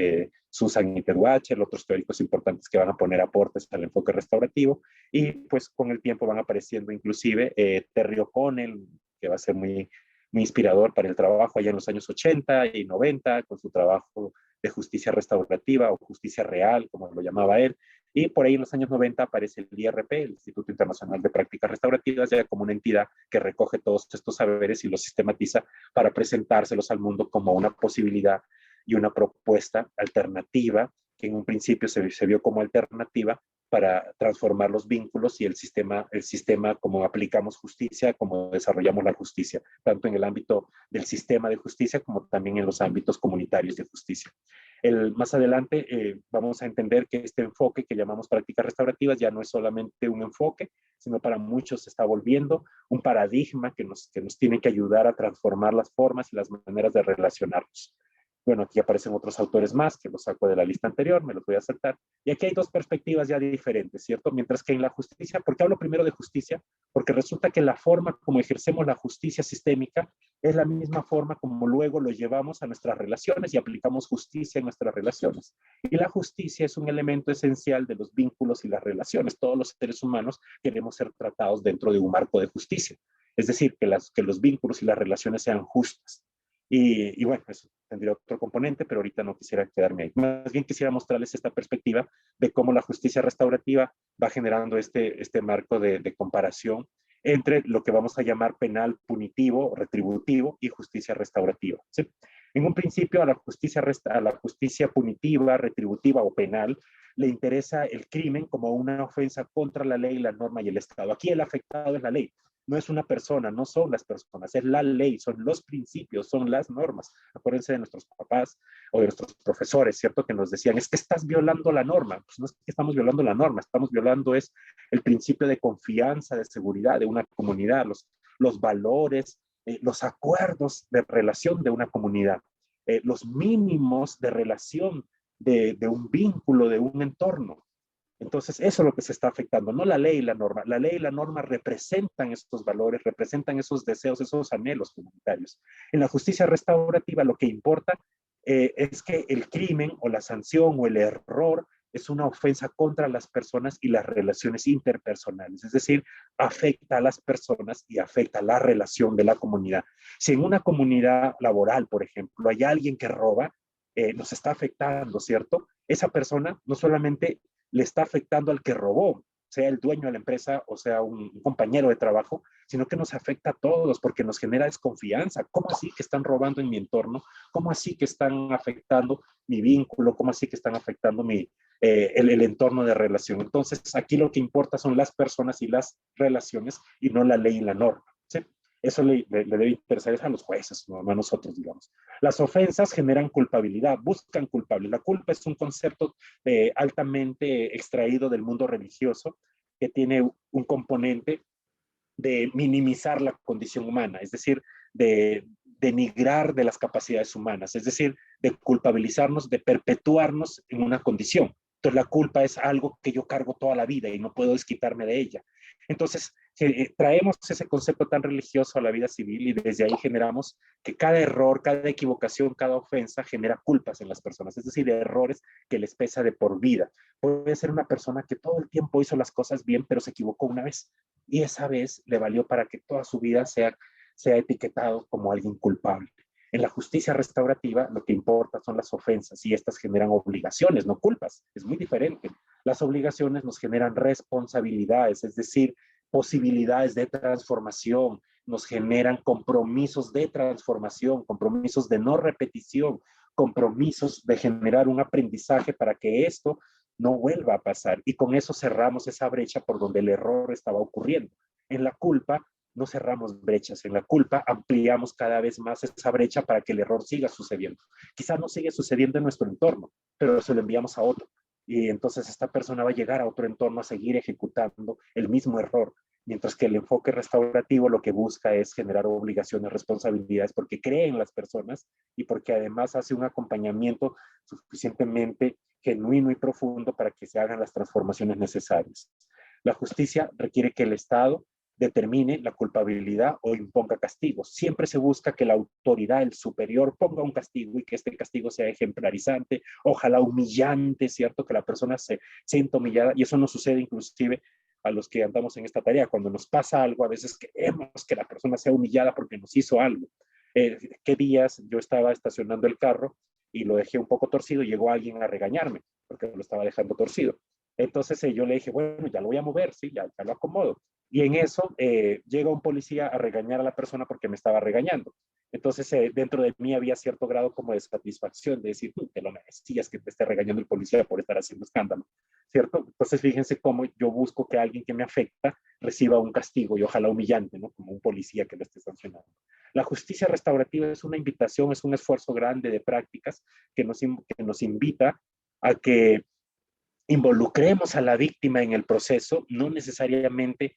Susan y Ted Watcher, otros teóricos importantes que van a poner aportes al enfoque restaurativo, y pues con el tiempo van apareciendo inclusive Terry O'Connell, que va a ser muy inspirador para el trabajo allá en los años 80 y 90, con su trabajo de justicia restaurativa o justicia real, como lo llamaba él. Y por ahí en los años 90 aparece el IRP, el Instituto Internacional de Prácticas Restaurativas, ya como una entidad que recoge todos estos saberes y los sistematiza para presentárselos al mundo como una posibilidad y una propuesta alternativa, que en un principio se vio como alternativa para transformar los vínculos y el sistema como aplicamos justicia, como desarrollamos la justicia, tanto en el ámbito del sistema de justicia como también en los ámbitos comunitarios de justicia. Más adelante vamos a entender que este enfoque que llamamos prácticas restaurativas ya no es solamente un enfoque, sino para muchos se está volviendo un paradigma que nos tiene que ayudar a transformar las formas y las maneras de relacionarnos. Bueno, aquí aparecen otros autores más que los saco de la lista anterior, me los voy a saltar. Y aquí hay dos perspectivas ya diferentes, ¿cierto? Mientras que en la justicia, ¿por qué hablo primero de justicia? Porque resulta que la forma como ejercemos la justicia sistémica es la misma forma como luego lo llevamos a nuestras relaciones y aplicamos justicia en nuestras relaciones. Y la justicia es un elemento esencial de los vínculos y las relaciones. Todos los seres humanos queremos ser tratados dentro de un marco de justicia. Es decir, que los vínculos y las relaciones sean justas. Y bueno, eso tendría otro componente, pero ahorita no quisiera quedarme ahí. Más bien quisiera mostrarles esta perspectiva de cómo la justicia restaurativa va generando este marco de comparación entre lo que vamos a llamar penal punitivo, retributivo y justicia restaurativa. ¿Sí? En un principio a la justicia punitiva, retributiva o penal le interesa el crimen como una ofensa contra la ley, la norma y el Estado. Aquí el afectado es la ley. no es una persona, no son las personas, es la ley, son los principios, son las normas. Acuérdense de nuestros papás o de nuestros profesores, ¿cierto? Que nos decían, es que estás violando la norma. Pues no es que estamos violando la norma, estamos violando es el principio de confianza, de seguridad de una comunidad, los valores, los acuerdos de relación de una comunidad, los mínimos de relación de un vínculo, de un entorno. Entonces, eso es lo que se está afectando, no la ley y la norma. La ley y la norma representan estos valores, representan esos deseos, esos anhelos comunitarios. En la justicia restaurativa lo que importa es que el crimen o la sanción o el error es una ofensa contra las personas y las relaciones interpersonales, es decir, afecta a las personas y afecta a la relación de la comunidad. Si en una comunidad laboral, por ejemplo, hay alguien que roba, nos está afectando, ¿cierto? Esa persona no solamente le está afectando al que robó, sea el dueño de la empresa o sea un compañero de trabajo, sino que nos afecta a todos porque nos genera desconfianza. ¿Cómo así que están robando en mi entorno? ¿Cómo así que están afectando mi vínculo? ¿Cómo así que están afectando el entorno de relación? Entonces, aquí lo que importa son las personas y las relaciones y no la ley y la norma, ¿sí? Eso le debe interesar a los jueces, no a nosotros, digamos. Las ofensas generan culpabilidad, buscan culpables. La culpa es un concepto altamente extraído del mundo religioso que tiene un componente de minimizar la condición humana, es decir, de denigrar de las capacidades humanas, es decir, de culpabilizarnos, de perpetuarnos en una condición. Entonces la culpa es algo que yo cargo toda la vida y no puedo desquitarme de ella. Entonces traemos ese concepto tan religioso a la vida civil y desde ahí generamos que cada error, cada equivocación, cada ofensa genera culpas en las personas, es decir, errores que les pesa de por vida. Puede ser una persona que todo el tiempo hizo las cosas bien, pero se equivocó una vez y esa vez le valió para que toda su vida sea etiquetado como alguien culpable. En la justicia restaurativa lo que importa son las ofensas y estas generan obligaciones, no culpas. Es muy diferente. Las obligaciones nos generan responsabilidades, es decir, posibilidades de transformación, nos generan compromisos de transformación, compromisos de no repetición, compromisos de generar un aprendizaje para que esto no vuelva a pasar. Y con eso cerramos esa brecha por donde el error estaba ocurriendo. En la culpa no cerramos brechas, en la culpa ampliamos cada vez más esa brecha para que el error siga sucediendo. Quizás no sigue sucediendo en nuestro entorno, pero se lo enviamos a otro. Y entonces esta persona va a llegar a otro entorno a seguir ejecutando el mismo error. Mientras que el enfoque restaurativo lo que busca es generar obligaciones, responsabilidades, porque cree en las personas y porque además hace un acompañamiento suficientemente genuino y profundo para que se hagan las transformaciones necesarias. La justicia requiere que el Estado determine la culpabilidad o imponga castigos. Siempre se busca que la autoridad, el superior, ponga un castigo y que este castigo sea ejemplarizante, ojalá humillante, ¿cierto? Que la persona se sienta humillada y eso no sucede inclusive a los que andamos en esta tarea. Cuando nos pasa algo, a veces queremos que la persona sea humillada porque nos hizo algo. ¿Qué días yo estaba estacionando el carro y lo dejé un poco torcido y llegó alguien a regañarme porque lo estaba dejando torcido? Entonces yo le dije, bueno, ya lo voy a mover, sí, ya lo acomodo. Y en eso llega un policía a regañar a la persona porque me estaba regañando. Entonces dentro de mí había cierto grado como de satisfacción de decir, te lo merecías que te esté regañando el policía por estar haciendo escándalo, ¿cierto? Entonces fíjense cómo yo busco que alguien que me afecta reciba un castigo y ojalá humillante, ¿no? Como un policía que lo esté sancionando. La justicia restaurativa es una invitación, es un esfuerzo grande de prácticas que nos invita a que involucremos a la víctima en el proceso, no necesariamente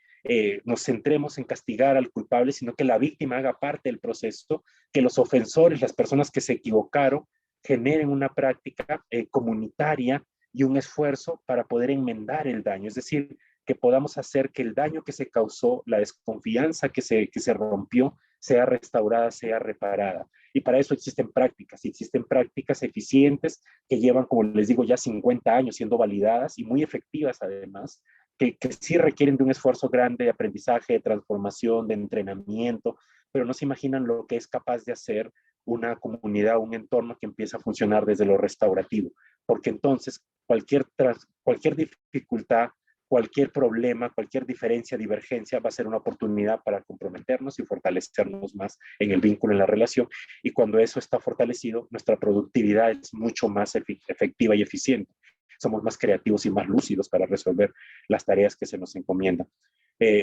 nos centremos en castigar al culpable, sino que la víctima haga parte del proceso, que los ofensores, las personas que se equivocaron, generen una práctica comunitaria y un esfuerzo para poder enmendar el daño, es decir, que podamos hacer que el daño que se causó, la desconfianza que se rompió, sea restaurada, sea reparada. Y para eso existen prácticas eficientes que llevan, como les digo, ya 50 años siendo validadas y muy efectivas además, que sí requieren de un esfuerzo grande de aprendizaje, de transformación, de entrenamiento, pero no se imaginan lo que es capaz de hacer una comunidad, un entorno que empieza a funcionar desde lo restaurativo, porque entonces cualquier dificultad, cualquier problema, cualquier diferencia, divergencia va a ser una oportunidad para comprometernos y fortalecernos más en el vínculo, en la relación. Y cuando eso está fortalecido, nuestra productividad es mucho más efectiva y eficiente. Somos más creativos y más lúcidos para resolver las tareas que se nos encomiendan.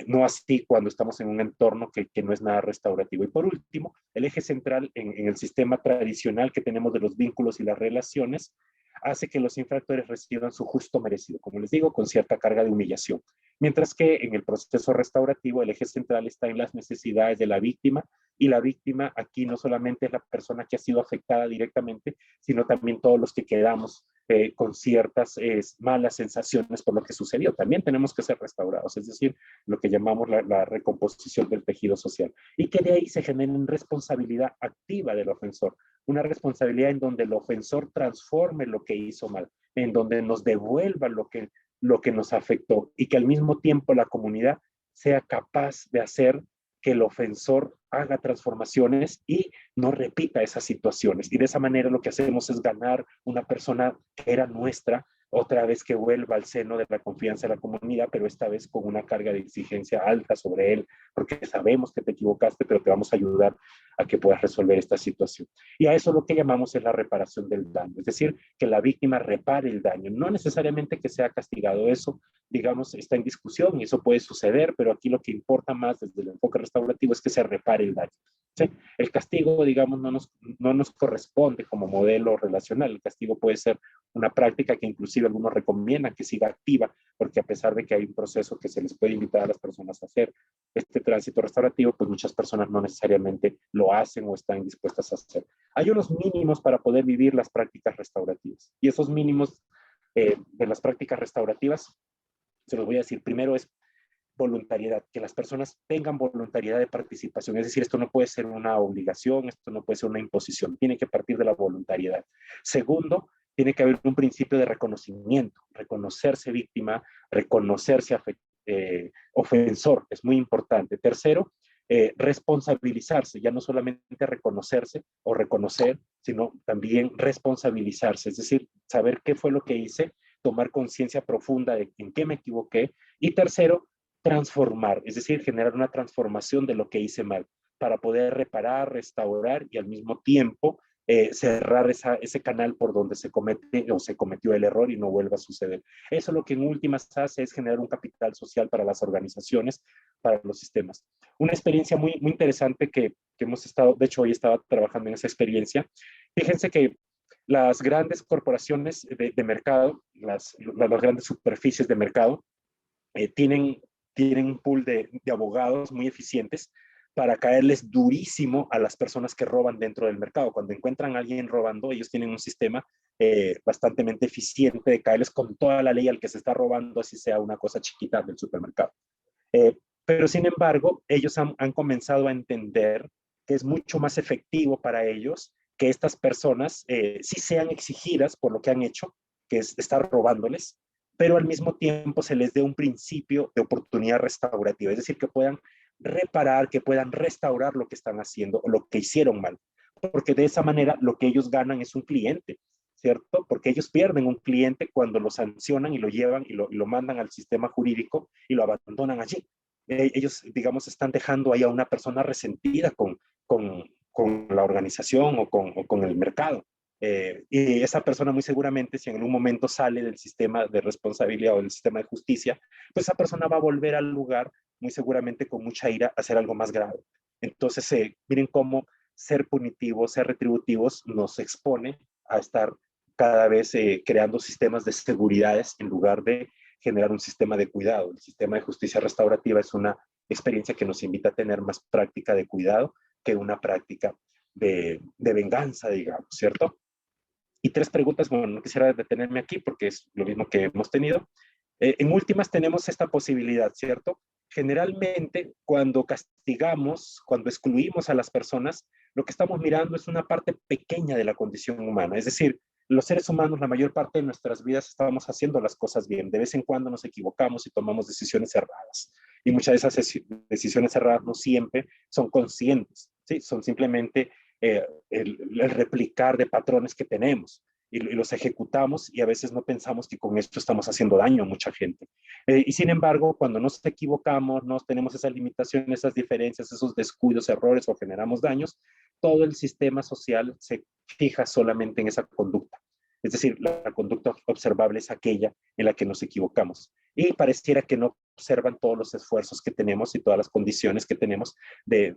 no así cuando estamos en un entorno que no es nada restaurativo. Y por último, el eje central en el sistema tradicional que tenemos de los vínculos y las relaciones hace que los infractores reciban su justo merecido, como les digo, con cierta carga de humillación. Mientras que en el proceso restaurativo el eje central está en las necesidades de la víctima, y la víctima aquí no solamente es la persona que ha sido afectada directamente, sino también todos los que quedamos con ciertas malas sensaciones por lo que sucedió. También tenemos que ser restaurados, es decir, lo que llamamos la recomposición del tejido social. Y que de ahí se genere una responsabilidad activa del ofensor, una responsabilidad en donde el ofensor transforme lo que hizo mal, en donde nos devuelva lo que nos afectó, y que al mismo tiempo la comunidad sea capaz de hacer que el ofensor haga transformaciones y no repita esas situaciones. Y de esa manera lo que hacemos es ganar una persona que era nuestra, otra vez que vuelva al seno de la confianza de la comunidad, pero esta vez con una carga de exigencia alta sobre él, porque sabemos que te equivocaste, pero te vamos a ayudar a que puedas resolver esta situación. Y a eso lo que llamamos es la reparación del daño, es decir, que la víctima repare el daño, no necesariamente que sea castigado. Eso, digamos, está en discusión y eso puede suceder, pero aquí lo que importa más desde el enfoque restaurativo es que se repare el daño. ¿Sí? El castigo, digamos, no nos corresponde como modelo relacional. El castigo puede ser una práctica que inclusive algunos recomiendan que siga activa, porque a pesar de que hay un proceso que se les puede invitar a las personas a hacer este tránsito restaurativo, pues muchas personas no necesariamente lo hacen o están dispuestas a hacer. Hay unos mínimos para poder vivir las prácticas restaurativas, y esos mínimos de las prácticas restaurativas, se los voy a decir, primero es voluntariedad, que las personas tengan voluntariedad de participación, es decir, esto no puede ser una obligación, esto no puede ser una imposición, tiene que partir de la voluntariedad. Segundo, tiene que haber un principio de reconocimiento, reconocerse víctima, reconocerse ofensor, es muy importante. Tercero, responsabilizarse, ya no solamente reconocerse o reconocer, sino también responsabilizarse, es decir, saber qué fue lo que hice, tomar conciencia profunda de en qué me equivoqué. Y tercero, transformar, es decir, generar una transformación de lo que hice mal para poder reparar, restaurar y al mismo tiempo cerrar ese canal por donde se comete o se cometió el error y no vuelva a suceder. Eso lo que en últimas hace es generar un capital social para las organizaciones, para los sistemas. Una experiencia muy interesante que hemos estado, de hecho hoy estaba trabajando en esa experiencia. Fíjense que las grandes corporaciones de mercado, las grandes superficies de mercado, tienen un pool de abogados muy eficientes para caerles durísimo a las personas que roban dentro del mercado. Cuando encuentran a alguien robando, ellos tienen un sistema bastante eficiente de caerles con toda la ley al que se está robando, así sea una cosa chiquita del supermercado. Pero sin embargo, ellos han comenzado a entender que es mucho más efectivo para ellos que estas personas sí sean exigidas por lo que han hecho, que es estar robándoles, pero al mismo tiempo se les dé un principio de oportunidad restaurativa, es decir, que puedan reparar, que puedan restaurar lo que están haciendo o lo que hicieron mal, porque de esa manera lo que ellos ganan es un cliente, ¿cierto? Porque ellos pierden un cliente cuando lo sancionan y lo llevan y lo mandan al sistema jurídico y lo abandonan allí. Ellos, digamos, están dejando ahí a una persona resentida con la organización o con el mercado. Y esa persona muy seguramente, si en algún momento sale del sistema de responsabilidad o del sistema de justicia, pues esa persona va a volver al lugar muy seguramente con mucha ira a hacer algo más grave. Entonces, miren cómo ser punitivos, ser retributivos nos expone a estar cada vez creando sistemas de seguridades en lugar de generar un sistema de cuidado. El sistema de justicia restaurativa es una experiencia que nos invita a tener más práctica de cuidado que una práctica de venganza, digamos, ¿cierto? Y tres preguntas, bueno, no quisiera detenerme aquí porque es lo mismo que hemos tenido. En últimas tenemos esta posibilidad, ¿cierto? Generalmente cuando castigamos, cuando excluimos a las personas, lo que estamos mirando es una parte pequeña de la condición humana. Es decir, los seres humanos, la mayor parte de nuestras vidas estamos haciendo las cosas bien. De vez en cuando nos equivocamos y tomamos decisiones erradas. Y muchas de esas decisiones erradas no siempre son conscientes, ¿sí? Son simplemente el replicar de patrones que tenemos y los ejecutamos y a veces no pensamos que con esto estamos haciendo daño a mucha gente. Y sin embargo, cuando nos equivocamos, no tenemos esas limitaciones, esas diferencias, esos descuidos, errores o generamos daños, todo el sistema social se fija solamente en esa conducta. Es decir, la conducta observable es aquella en la que nos equivocamos. Y pareciera que no observan todos los esfuerzos que tenemos y todas las condiciones que tenemos de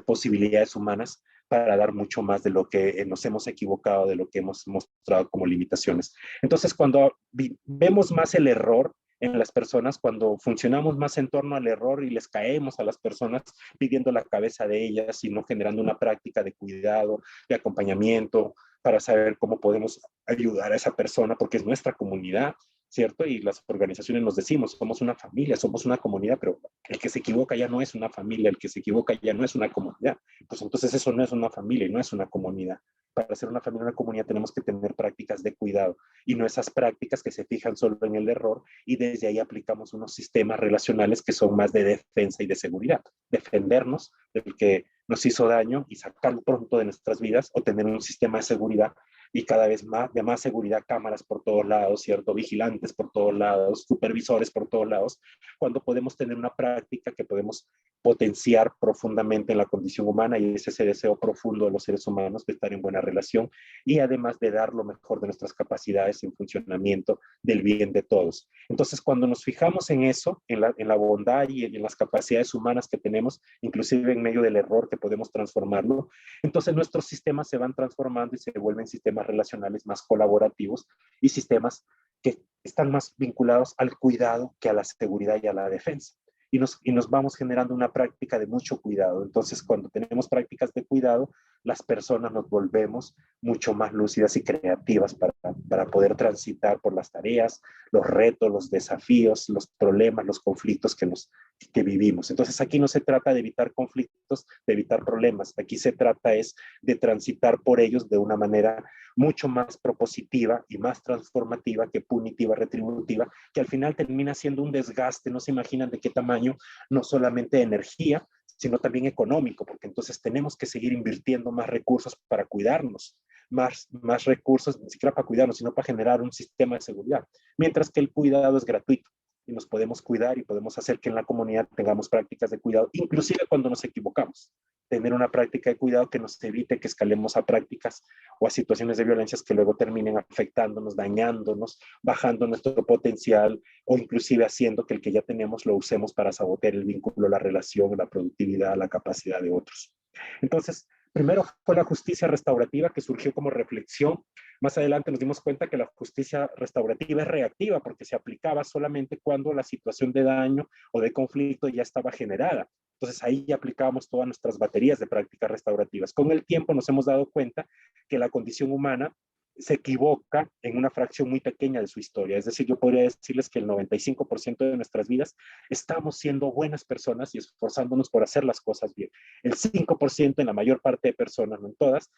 posibilidades humanas para dar mucho más de lo que nos hemos equivocado, de lo que hemos mostrado como limitaciones. Entonces, cuando vemos más el error en las personas, cuando funcionamos más en torno al error y les caemos a las personas pidiendo la cabeza de ellas y no generando una práctica de cuidado, de acompañamiento, para saber cómo podemos ayudar a esa persona, porque es nuestra comunidad, ¿cierto? Y las organizaciones nos decimos, somos una familia, somos una comunidad, pero el que se equivoca ya no es una familia, el que se equivoca ya no es una comunidad. Pues entonces eso no es una familia y no es una comunidad. Para ser una familia, una comunidad, tenemos que tener prácticas de cuidado y no esas prácticas que se fijan solo en el error y desde ahí aplicamos unos sistemas relacionales que son más de defensa y de seguridad. Defendernos del que nos hizo daño y sacarlo pronto de nuestras vidas, o tener un sistema de seguridad y cada vez más de más seguridad, cámaras por todos lados, ¿cierto? Vigilantes por todos lados, supervisores por todos lados, cuando podemos tener una práctica que podemos potenciar profundamente en la condición humana, y es ese deseo profundo de los seres humanos de estar en buena relación y además de dar lo mejor de nuestras capacidades en funcionamiento del bien de todos. Entonces, cuando nos fijamos en eso, en la bondad y en las capacidades humanas que tenemos, inclusive en medio del error que podemos transformarlo, entonces nuestros sistemas se van transformando y se vuelven sistemas relacionales más colaborativos y sistemas que están más vinculados al cuidado que a la seguridad y a la defensa. Y nos vamos generando una práctica de mucho cuidado. Entonces, cuando tenemos prácticas de cuidado, las personas nos volvemos mucho más lúcidas y creativas para poder transitar por las tareas, los retos, los desafíos, los problemas, los conflictos que vivimos. Entonces, aquí no se trata de evitar conflictos, de evitar problemas. Aquí se trata es de transitar por ellos de una manera mucho más propositiva y más transformativa que punitiva, retributiva, que al final termina siendo un desgaste. No se imaginan de qué tamaño, no solamente de energía, sino también económico, porque entonces tenemos que seguir invirtiendo más recursos para cuidarnos, más recursos, ni siquiera para cuidarnos, sino para generar un sistema de seguridad, mientras que el cuidado es gratuito y nos podemos cuidar y podemos hacer que en la comunidad tengamos prácticas de cuidado, inclusive cuando nos equivocamos. Tener una práctica de cuidado que nos evite que escalemos a prácticas o a situaciones de violencias que luego terminen afectándonos, dañándonos, bajando nuestro potencial o inclusive haciendo que el que ya tenemos lo usemos para sabotear el vínculo, la relación, la productividad, la capacidad de otros. Entonces, primero fue la justicia restaurativa, que surgió como reflexión. Más adelante nos dimos cuenta que la justicia restaurativa es reactiva porque se aplicaba solamente cuando la situación de daño o de conflicto ya estaba generada. Entonces ahí ya aplicábamos todas nuestras baterías de prácticas restaurativas. Con el tiempo nos hemos dado cuenta que la condición humana se equivoca en una fracción muy pequeña de su historia. Es decir, yo podría decirles que el 95% de nuestras vidas estamos siendo buenas personas y esforzándonos por hacer las cosas bien. El 5% en la mayor parte de personas, no en todas,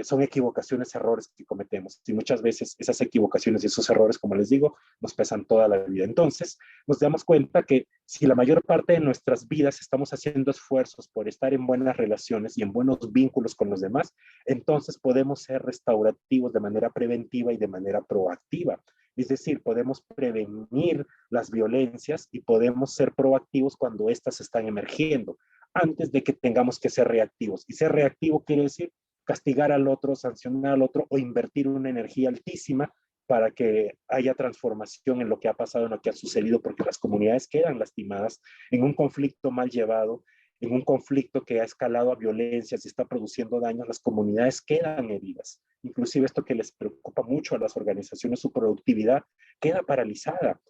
son equivocaciones, errores que cometemos. Y muchas veces esas equivocaciones y esos errores, como les digo, nos pesan toda la vida. Entonces, nos damos cuenta que si la mayor parte de nuestras vidas estamos haciendo esfuerzos por estar en buenas relaciones y en buenos vínculos con los demás, entonces podemos ser restaurativos de manera preventiva y de manera proactiva. Es decir, podemos prevenir las violencias y podemos ser proactivos cuando éstas están emergiendo, antes de que tengamos que ser reactivos. Y ser reactivo quiere decir castigar al otro, sancionar al otro o invertir una energía altísima para que haya transformación en lo que ha pasado, en lo que ha sucedido, porque las comunidades quedan lastimadas en un conflicto mal llevado, en un conflicto que ha escalado a violencias y está produciendo daño. Las comunidades quedan heridas. Inclusive esto que les preocupa mucho a las organizaciones, su productividad queda paralizada.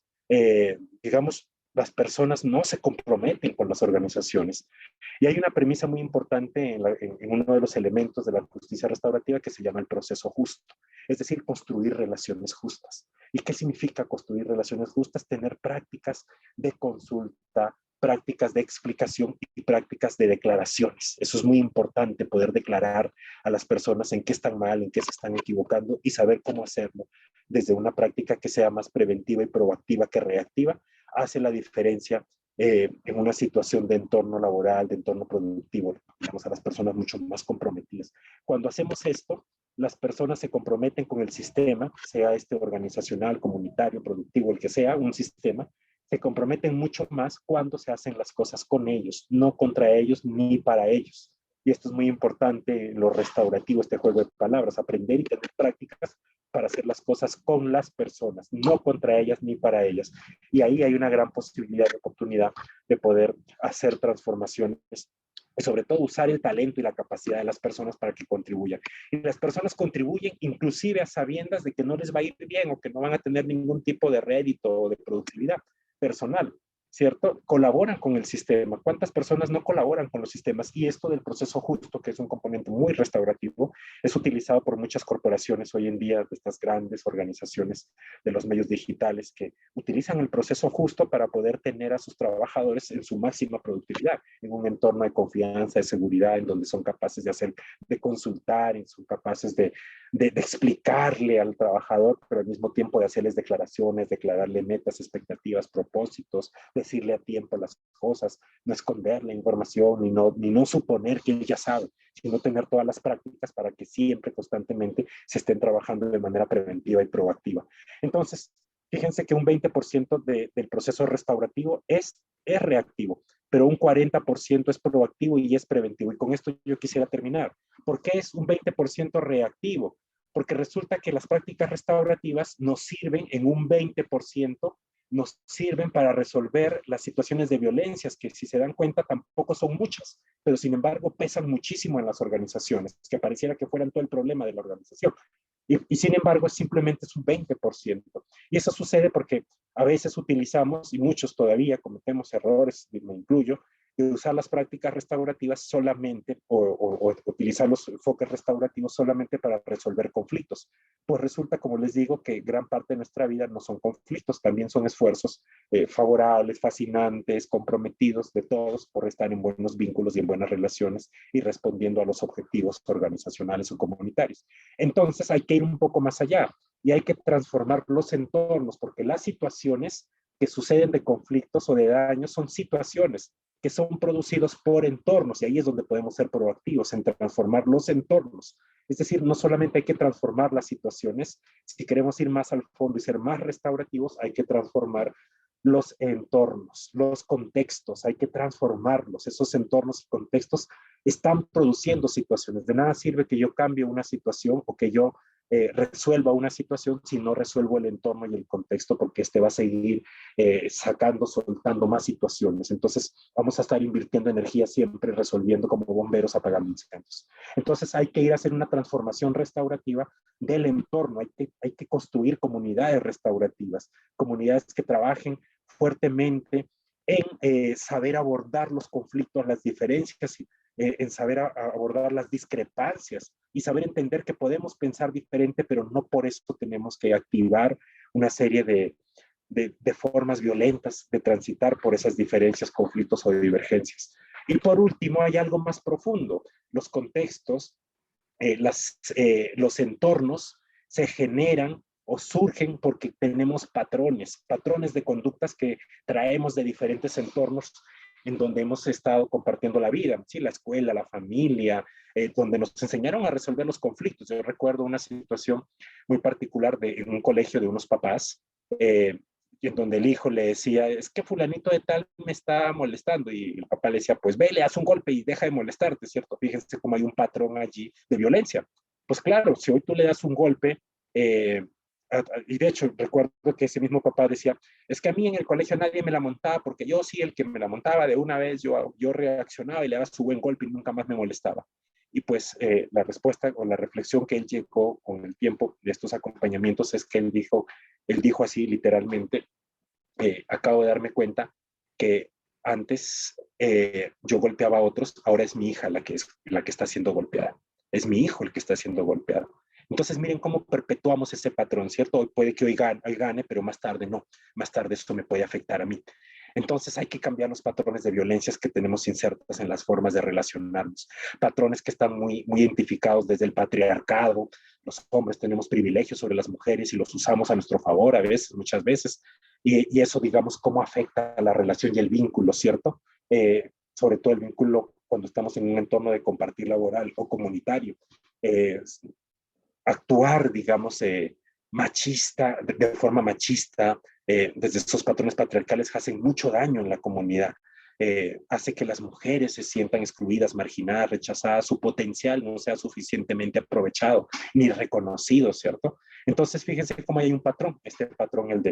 Digamos, las personas no se comprometen con las organizaciones. Y hay una premisa muy importante en uno de los elementos de la justicia restaurativa que se llama el proceso justo, es decir, construir relaciones justas. ¿Y qué significa construir relaciones justas? Tener prácticas de consulta, prácticas de explicación y prácticas de declaraciones. Eso es muy importante, poder declarar a las personas en qué están mal, en qué se están equivocando y saber cómo hacerlo desde una práctica que sea más preventiva y proactiva que reactiva, hace la diferencia en una situación de entorno laboral, de entorno productivo, digamos, a las personas mucho más comprometidas. Cuando hacemos esto, las personas se comprometen con el sistema, sea este organizacional, comunitario, productivo, el que sea, un sistema, se comprometen mucho más cuando se hacen las cosas con ellos, no contra ellos ni para ellos. Y esto es muy importante en lo restaurativo, este juego de palabras, aprender y tener prácticas para hacer las cosas con las personas, no contra ellas ni para ellas. Y ahí hay una gran posibilidad de oportunidad de poder hacer transformaciones y sobre todo usar el talento y la capacidad de las personas para que contribuyan. Y las personas contribuyen inclusive a sabiendas de que no les va a ir bien o que no van a tener ningún tipo de rédito o de productividad personal, ¿cierto? Colaboran con el sistema. ¿Cuántas personas no colaboran con los sistemas? Y esto del proceso justo, que es un componente muy restaurativo, es utilizado por muchas corporaciones hoy en día, de estas grandes organizaciones de los medios digitales, que utilizan el proceso justo para poder tener a sus trabajadores en su máxima productividad, en un entorno de confianza, de seguridad, en donde son capaces de hacer, de consultar, y son capaces de explicarle al trabajador, pero al mismo tiempo de hacerles declaraciones, declararle metas, expectativas, propósitos, decirle a tiempo las cosas, no esconder la información, ni no suponer que él ya sabe, sino tener todas las prácticas para que siempre, constantemente, se estén trabajando de manera preventiva y proactiva. Entonces, fíjense que un 20% del proceso restaurativo es reactivo, pero un 40% es proactivo y es preventivo. Y con esto yo quisiera terminar. ¿Por qué es un 20% reactivo? Porque resulta que las prácticas restaurativas nos sirven en un 20%, nos sirven para resolver las situaciones de violencias, que si se dan cuenta tampoco son muchas, pero sin embargo pesan muchísimo en las organizaciones, que pareciera que fueran todo el problema de la organización. Y sin embargo, simplemente es un 20%. Y eso sucede porque a veces utilizamos, y muchos todavía cometemos errores, me incluyo, de usar las prácticas restaurativas solamente o utilizar los enfoques restaurativos solamente para resolver conflictos. Pues resulta, como les digo, que gran parte de nuestra vida no son conflictos, también son esfuerzos favorables, fascinantes, comprometidos de todos por estar en buenos vínculos y en buenas relaciones y respondiendo a los objetivos organizacionales o comunitarios. Entonces hay que ir un poco más allá y hay que transformar los entornos, porque las situaciones que suceden de conflictos o de daños son situaciones que son producidos por entornos, y ahí es donde podemos ser proactivos en transformar los entornos. Es decir, no solamente hay que transformar las situaciones, si queremos ir más al fondo y ser más restaurativos, hay que transformar los entornos, los contextos, hay que transformarlos. Esos entornos y contextos están produciendo situaciones. De nada sirve que yo cambie una situación o que yo resuelva una situación si no resuelvo el entorno y el contexto, porque este va a seguir soltando más situaciones. Entonces vamos a estar invirtiendo energía siempre resolviendo como bomberos apagando incendios. Entonces hay que ir a hacer una transformación restaurativa del entorno, hay que construir comunidades restaurativas, comunidades que trabajen fuertemente en saber abordar los conflictos, las diferencias, en saber abordar las discrepancias y saber entender que podemos pensar diferente, pero no por eso tenemos que activar una serie de formas violentas de transitar por esas diferencias, conflictos o divergencias. Y por último, hay algo más profundo. Los contextos, los entornos se generan o surgen porque tenemos patrones de conductas que traemos de diferentes entornos en donde hemos estado compartiendo la vida, ¿sí? La escuela, la familia, donde nos enseñaron a resolver los conflictos. Yo recuerdo una situación muy particular en un colegio de unos papás, en donde el hijo le decía, es que fulanito de tal me está molestando, y el papá le decía, pues ve, le haz un golpe y deja de molestarte, ¿cierto? Fíjense cómo hay un patrón allí de violencia. Pues claro, si hoy tú le das un golpe, y de hecho recuerdo que ese mismo papá decía, es que a mí en el colegio nadie me la montaba, porque yo sí, el que me la montaba de una vez, yo reaccionaba y le daba su buen golpe y nunca más me molestaba. Y pues la respuesta o la reflexión que él llegó con el tiempo de estos acompañamientos es que él dijo así literalmente, acabo de darme cuenta que antes yo golpeaba a otros, ahora es mi hija la que está siendo golpeada. Es mi hijo el que está siendo golpeado. Entonces miren cómo perpetuamos ese patrón, ¿cierto? Hoy puede que hoy gane, pero más tarde no. Más tarde esto me puede afectar a mí. Entonces hay que cambiar los patrones de violencias que tenemos insertos en las formas de relacionarnos. Patrones que están muy, muy identificados desde el patriarcado. Los hombres tenemos privilegios sobre las mujeres y los usamos a nuestro favor a veces, muchas veces. Y eso, digamos, cómo afecta a la relación y el vínculo, ¿cierto? Sobre todo el vínculo cuando estamos en un entorno de compartir laboral o comunitario. Actuar, digamos, machista, de forma machista, desde estos patrones patriarcales hacen mucho daño en la comunidad. hace que las mujeres se sientan excluidas, marginadas, rechazadas, su potencial no sea suficientemente aprovechado ni reconocido, ¿cierto? Entonces, fíjense cómo hay un patrón, este patrón, el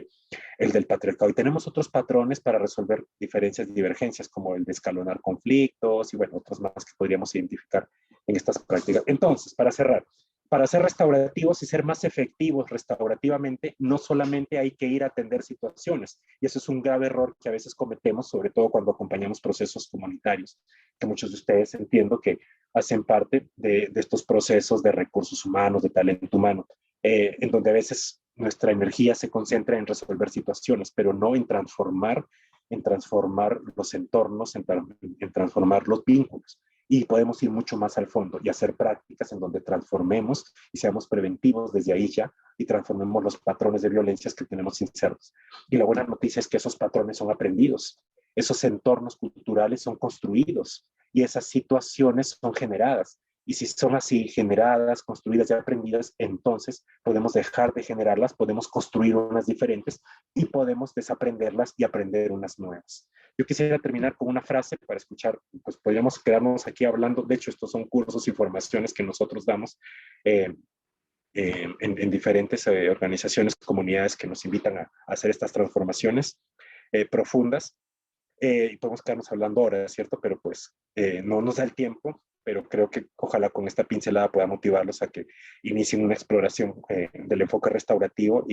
del patriarcado. Y tenemos otros patrones para resolver diferencias y divergencias, como el de escalonar conflictos y, bueno, otros más que podríamos identificar en estas prácticas. Entonces, para ser restaurativos y ser más efectivos restaurativamente, no solamente hay que ir a atender situaciones, y eso es un grave error que a veces cometemos, sobre todo cuando acompañamos procesos comunitarios, que muchos de ustedes entiendo que hacen parte de estos procesos de recursos humanos, de talento humano, en donde a veces nuestra energía se concentra en resolver situaciones, pero no en transformar los entornos, en transformar los vínculos. Y podemos ir mucho más al fondo y hacer prácticas en donde transformemos y seamos preventivos desde ahí ya y transformemos los patrones de violencias que tenemos insertos. Y la buena noticia es que esos patrones son aprendidos, esos entornos culturales son construidos y esas situaciones son generadas. Y si son así generadas, construidas y aprendidas, entonces podemos dejar de generarlas, podemos construir unas diferentes y podemos desaprenderlas y aprender unas nuevas. Yo quisiera terminar con una frase para escuchar, pues podríamos quedarnos aquí hablando, de hecho estos son cursos y formaciones que nosotros damos en diferentes organizaciones, comunidades que nos invitan a hacer estas transformaciones profundas. Y podemos quedarnos hablando ahora, ¿cierto? Pero pues no nos da el tiempo, pero creo que ojalá con esta pincelada pueda motivarlos a que inicien una exploración del enfoque restaurativo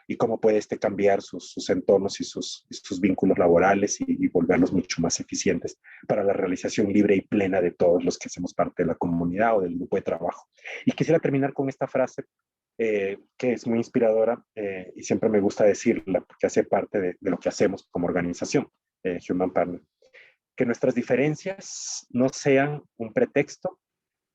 y cómo puede cambiar sus entornos y sus vínculos laborales y volverlos mucho más eficientes para la realización libre y plena de todos los que hacemos parte de la comunidad o del grupo de trabajo. Y quisiera terminar con esta frase que es muy inspiradora y siempre me gusta decirla porque hace parte de lo que hacemos como organización, Human Partner. Que nuestras diferencias no sean un pretexto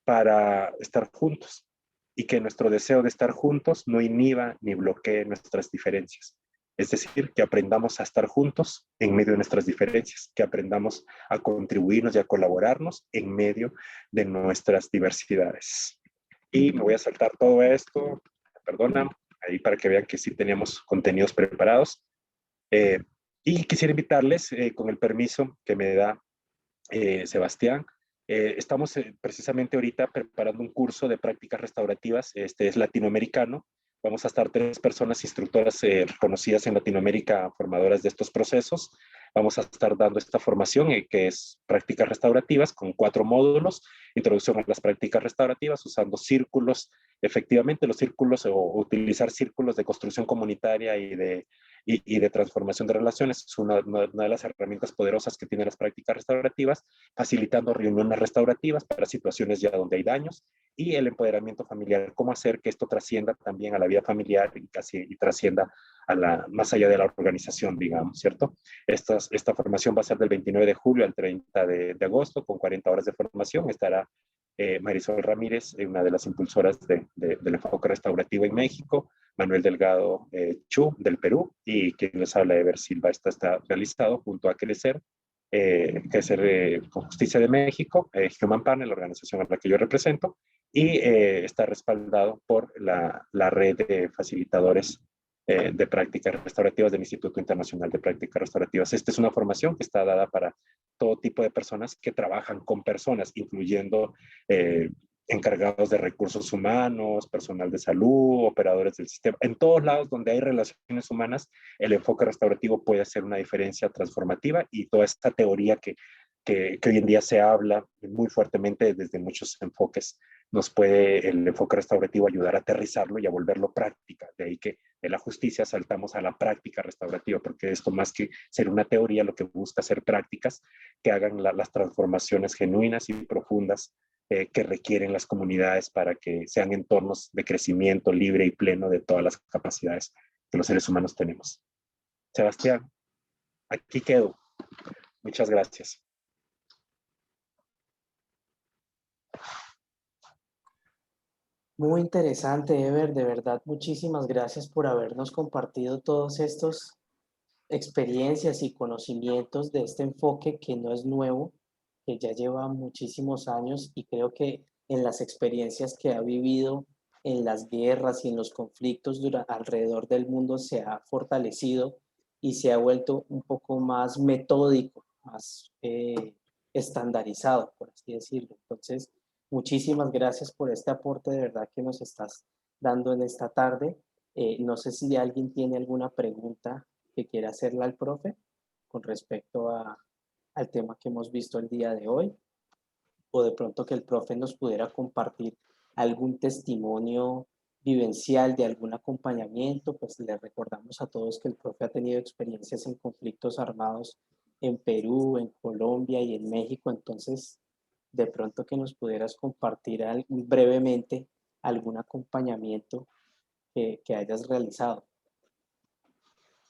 para estar juntos y que nuestro deseo de estar juntos no inhiba ni bloquee nuestras diferencias. Es decir, que aprendamos a estar juntos en medio de nuestras diferencias, que aprendamos a contribuirnos y a colaborarnos en medio de nuestras diversidades. Y me voy a saltar todo esto, perdona, ahí para que vean que sí teníamos contenidos preparados. Y quisiera invitarles, con el permiso que me da Sebastián, estamos precisamente ahorita preparando un curso de prácticas restaurativas, este es latinoamericano. Vamos a estar 3 personas instructoras reconocidas en Latinoamérica, formadoras de estos procesos. Vamos a estar dando esta formación que es prácticas restaurativas con 4 módulos, introducción a las prácticas restaurativas usando círculos, efectivamente los círculos o utilizar círculos de construcción comunitaria y de transformación de relaciones. Es una de las herramientas poderosas que tienen las prácticas restaurativas, facilitando reuniones restaurativas para situaciones ya donde hay daños y el empoderamiento familiar, cómo hacer que esto trascienda también a la vida familiar y trascienda más allá de la organización, digamos, ¿cierto? Esta formación va a ser del 29 de julio al 30 de agosto, con 40 horas de formación. Estará Marisol Ramírez, una de las impulsoras del enfoque restaurativo en México, Manuel Delgado Chu, del Perú, y quien les habla, Ever Silva. Está realizado junto a Crecer, con Justicia de México, Human Partner, la organización a la que yo represento, y está respaldado por la red de facilitadores de prácticas restaurativas del Instituto Internacional de Prácticas Restaurativas. Esta es una formación que está dada para todo tipo de personas que trabajan con personas, incluyendo encargados de recursos humanos, personal de salud, operadores del sistema. En todos lados donde hay relaciones humanas, el enfoque restaurativo puede hacer una diferencia transformativa y toda esta teoría que hoy en día se habla muy fuertemente desde muchos enfoques, nos puede el enfoque restaurativo ayudar a aterrizarlo y a volverlo práctica. De ahí que de la justicia saltamos a la práctica restaurativa, porque esto más que ser una teoría, lo que busca ser prácticas que hagan las transformaciones genuinas y profundas que requieren las comunidades para que sean entornos de crecimiento libre y pleno de todas las capacidades que los seres humanos tenemos. Sebastián, aquí quedo. Muchas gracias. Muy interesante, Ever, de verdad, muchísimas gracias por habernos compartido todos estos experiencias y conocimientos de este enfoque que no es nuevo, que ya lleva muchísimos años y creo que en las experiencias que ha vivido en las guerras y en los conflictos alrededor del mundo se ha fortalecido y se ha vuelto un poco más metódico, más estandarizado, por así decirlo. Entonces, muchísimas gracias por este aporte de verdad que nos estás dando en esta tarde. No sé si alguien tiene alguna pregunta que quiera hacerle al profe con respecto al tema que hemos visto el día de hoy, o de pronto que el profe nos pudiera compartir algún testimonio vivencial de algún acompañamiento. Pues le recordamos a todos que el profe ha tenido experiencias en conflictos armados en Perú, en Colombia y en México. Entonces, de pronto que nos pudieras compartir brevemente algún acompañamiento que hayas realizado.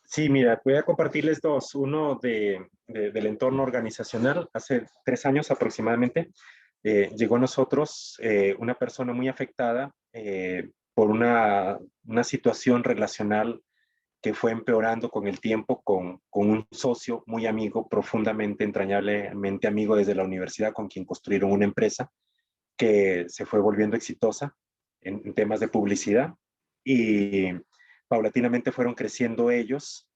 Sí, mira, voy a compartirles dos. Uno del entorno organizacional. Hace 3 años aproximadamente llegó a nosotros una persona muy afectada por una situación relacional que fue empeorando con el tiempo con un socio muy amigo, profundamente, entrañablemente amigo desde la universidad, con quien construyeron una empresa que se fue volviendo exitosa en temas de publicidad y paulatinamente fueron creciendo ellos.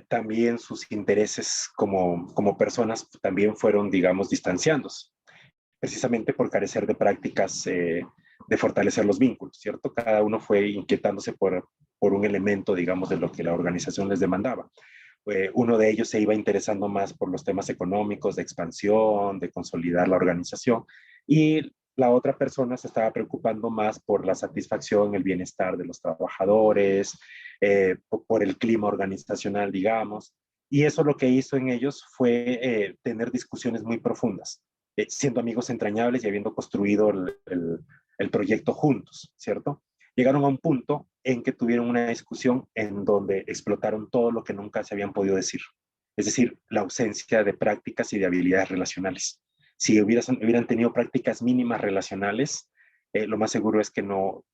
También sus intereses como personas también fueron, digamos, distanciándose, precisamente por carecer de prácticas de fortalecer los vínculos, ¿cierto? Cada uno fue inquietándose por un elemento, digamos, de lo que la organización les demandaba. Uno de ellos se iba interesando más por los temas económicos, de expansión, de consolidar la organización, y la otra persona se estaba preocupando más por la satisfacción, el bienestar de los trabajadores, por el clima organizacional, digamos, y eso lo que hizo en ellos fue tener discusiones muy profundas, siendo amigos entrañables y habiendo construido el proyecto juntos, ¿cierto? Llegaron a un punto en que tuvieron una discusión en donde explotaron todo lo que nunca se habían podido decir, es decir, la ausencia de prácticas y de habilidades relacionales. Si hubieran tenido prácticas mínimas relacionales, lo más seguro es que no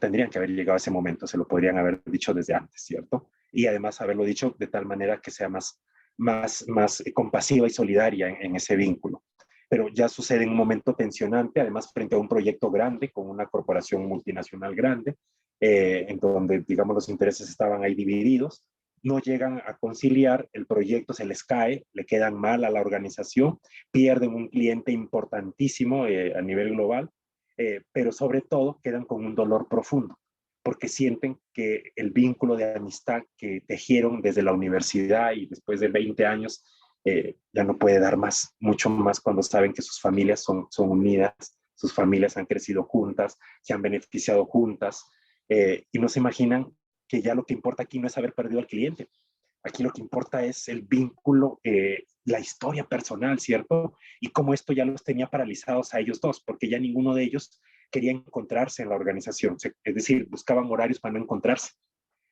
tendrían que haber llegado a ese momento, se lo podrían haber dicho desde antes, ¿cierto? Y además haberlo dicho de tal manera que sea más compasiva y solidaria en ese vínculo. Pero ya sucede en un momento tensionante, además frente a un proyecto grande, con una corporación multinacional grande, en donde, digamos, los intereses estaban ahí divididos, no llegan a conciliar, el proyecto se les cae, le quedan mal a la organización, pierden un cliente importantísimo a nivel global, pero sobre todo quedan con un dolor profundo, porque sienten que el vínculo de amistad que tejieron desde la universidad y después de 20 años ya no puede dar más, mucho más cuando saben que sus familias son unidas, sus familias han crecido juntas, se han beneficiado juntas, y no se imaginan que ya lo que importa aquí no es haber perdido al cliente, aquí lo que importa es el vínculo, la historia personal, ¿cierto? Y cómo esto ya los tenía paralizados a ellos dos, porque ya ninguno de ellos quería encontrarse en la organización, es decir, buscaban horarios para no encontrarse.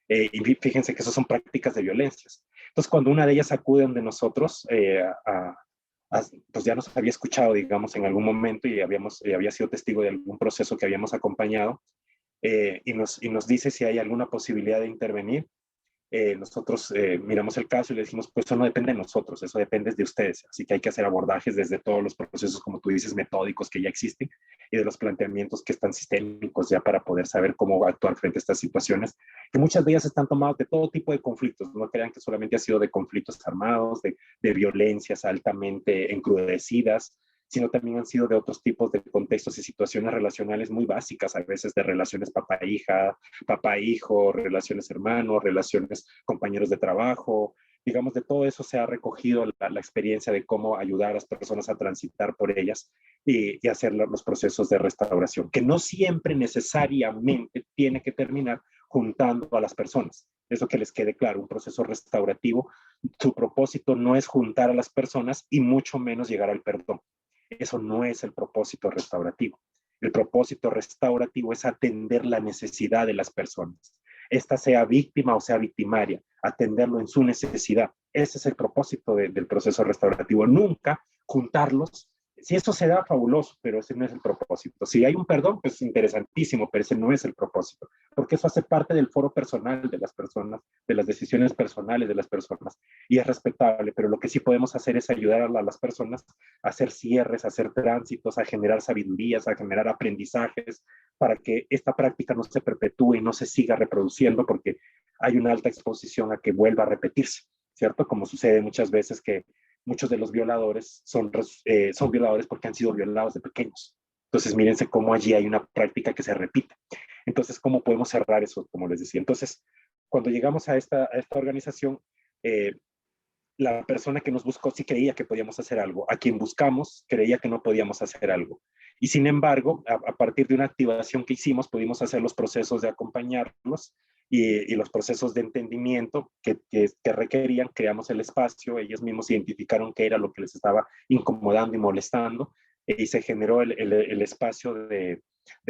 Y fíjense que eso son prácticas de violencias. Entonces, cuando una de ellas acude donde nosotros, pues ya nos había escuchado, digamos, en algún momento y había sido testigo de algún proceso que habíamos acompañado, y nos dice si hay alguna posibilidad de intervenir. Nosotros miramos el caso y le decimos, pues eso no depende de nosotros, eso depende de ustedes, así que hay que hacer abordajes desde todos los procesos, como tú dices, metódicos que ya existen y de los planteamientos que están sistémicos ya para poder saber cómo actuar frente a estas situaciones, que muchas de ellas están tomadas de todo tipo de conflictos, no crean que solamente ha sido de conflictos armados, de violencias altamente encrudecidas, sino también han sido de otros tipos de contextos y situaciones relacionales muy básicas, a veces de relaciones papá-hija, papá-hijo, relaciones hermanos, relaciones compañeros de trabajo. Digamos, de todo eso se ha recogido la experiencia de cómo ayudar a las personas a transitar por ellas y hacer los procesos de restauración, que no siempre necesariamente tiene que terminar juntando a las personas. Eso que les quede claro, un proceso restaurativo, su propósito no es juntar a las personas y mucho menos llegar al perdón. Eso no es el propósito restaurativo. El propósito restaurativo es atender la necesidad de las personas. Esta sea víctima o sea victimaria, atenderlo en su necesidad. Ese es el propósito del proceso restaurativo. Nunca juntarlos. Si eso se da, fabuloso, pero ese no es el propósito. Si hay un perdón, pues interesantísimo, pero ese no es el propósito, porque eso hace parte del foro personal de las personas, de las decisiones personales de las personas, y es respetable, pero lo que sí podemos hacer es ayudar a las personas a hacer cierres, a hacer tránsitos, a generar sabidurías, a generar aprendizajes, para que esta práctica no se perpetúe y no se siga reproduciendo, porque hay una alta exposición a que vuelva a repetirse, ¿cierto? Como sucede muchas veces que muchos de los violadores son violadores porque han sido violados de pequeños. Entonces, mírense cómo allí hay una práctica que se repite. Entonces, ¿cómo podemos cerrar eso? Como les decía. Entonces, cuando llegamos a esta organización, la persona que nos buscó sí creía que podíamos hacer algo. A quien buscamos creía que no podíamos hacer algo. Y sin embargo, a partir de una activación que hicimos, pudimos hacer los procesos de acompañarlos y los procesos de entendimiento que requerían. Creamos el espacio, ellos mismos identificaron qué era lo que les estaba incomodando y molestando, y se generó el espacio de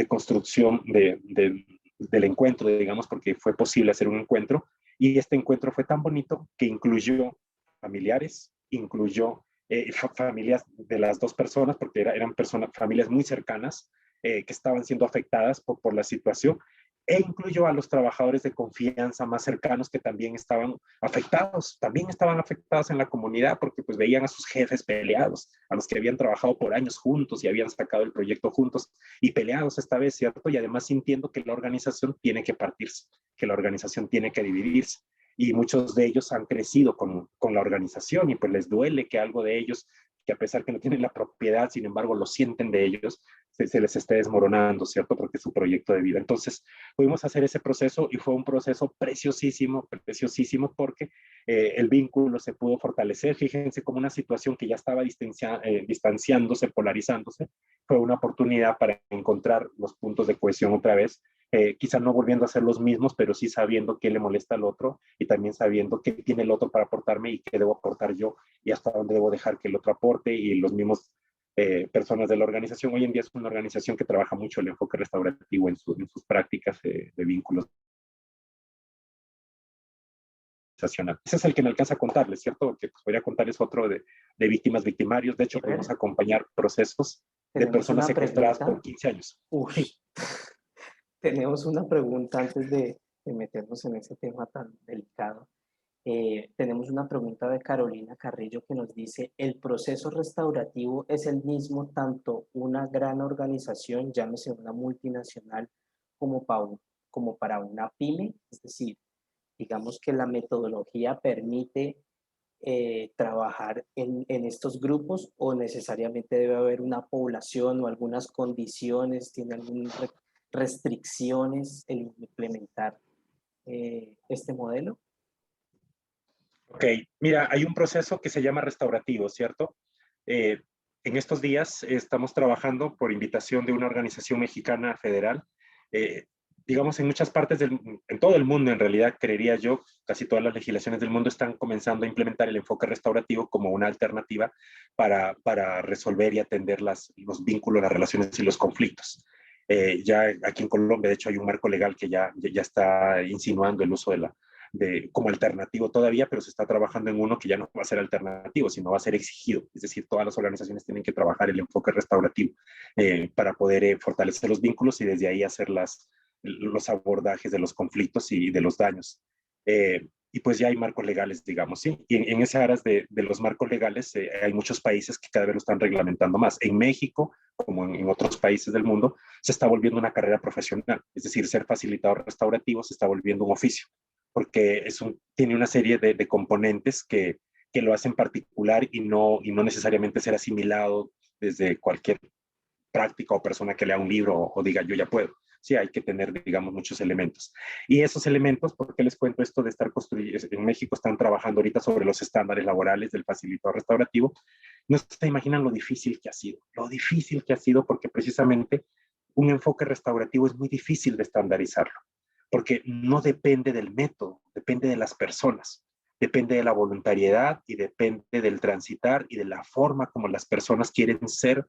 construcción del encuentro, digamos, porque fue posible hacer un encuentro. Y este encuentro fue tan bonito que incluyó familiares, incluyó familias de las dos personas, porque eran familias muy cercanas que estaban siendo afectadas por la situación, e incluyó a los trabajadores de confianza más cercanos que también estaban afectados en la comunidad, porque pues veían a sus jefes peleados, a los que habían trabajado por años juntos y habían sacado el proyecto juntos y peleados esta vez, ¿cierto? Y además sintiendo que la organización tiene que partirse, que la organización tiene que dividirse. Y muchos de ellos han crecido con la organización y pues les duele que algo de ellos, que a pesar que no tienen la propiedad, sin embargo lo sienten de ellos, se les esté desmoronando, ¿cierto? Porque es su proyecto de vida. Entonces, pudimos hacer ese proceso y fue un proceso preciosísimo, preciosísimo, porque el vínculo se pudo fortalecer. Fíjense como una situación que ya estaba distanciándose, polarizándose, fue una oportunidad para encontrar los puntos de cohesión otra vez. Quizá no volviendo a ser los mismos, pero sí sabiendo qué le molesta al otro y también sabiendo qué tiene el otro para aportarme y qué debo aportar yo y hasta dónde debo dejar que el otro aporte. Y los mismos personas de la organización, hoy en día es una organización que trabaja mucho el enfoque restaurativo en sus prácticas de vínculos. Ese es el que me alcanza a contarles, ¿cierto? Porque pues, voy a contarles otro de víctimas, victimarios. De hecho, pudimos acompañar procesos de personas secuestradas por 15 años. Sí. Tenemos una pregunta antes de meternos en ese tema tan delicado. Tenemos una pregunta de Carolina Carrillo que nos dice, ¿el proceso restaurativo es el mismo tanto una gran organización, llámese una multinacional, como para una pyme? Es decir, digamos que la metodología permite trabajar en estos grupos o necesariamente debe haber una población o algunas condiciones, tiene algunas restricciones el implementar este modelo? Ok, mira, hay un proceso que se llama restaurativo, ¿cierto? Eh, en estos días estamos trabajando por invitación de una organización mexicana federal. Eh, digamos, en muchas partes, en todo el mundo, en realidad, creería yo, casi todas las legislaciones del mundo están comenzando a implementar el enfoque restaurativo como una alternativa para resolver y atender los vínculos, las relaciones y los conflictos. Ya aquí en Colombia, de hecho, hay un marco legal que ya está insinuando el uso como alternativo todavía, pero se está trabajando en uno que ya no va a ser alternativo, sino va a ser exigido. Es decir, todas las organizaciones tienen que trabajar el enfoque restaurativo para poder fortalecer los vínculos y desde ahí hacer los abordajes de los conflictos y de los daños. Y pues ya hay marcos legales, digamos, ¿sí? Y en ese aras de los marcos legales hay muchos países que cada vez lo están reglamentando más. En México, como en otros países del mundo, se está volviendo una carrera profesional. Es decir, ser facilitador restaurativo se está volviendo un oficio, porque tiene una serie de componentes que lo hacen particular y no necesariamente ser asimilado desde cualquier práctica o persona que lea un libro o diga yo ya puedo. Sí, hay que tener, digamos, muchos elementos. Y esos elementos, ¿por qué les cuento esto de estar construyendo? En México están trabajando ahorita sobre los estándares laborales del facilitador restaurativo. No se imaginan lo difícil que ha sido porque precisamente un enfoque restaurativo es muy difícil de estandarizarlo, porque no depende del método, depende de las personas. Depende de la voluntariedad y depende del transitar y de la forma como las personas quieren ser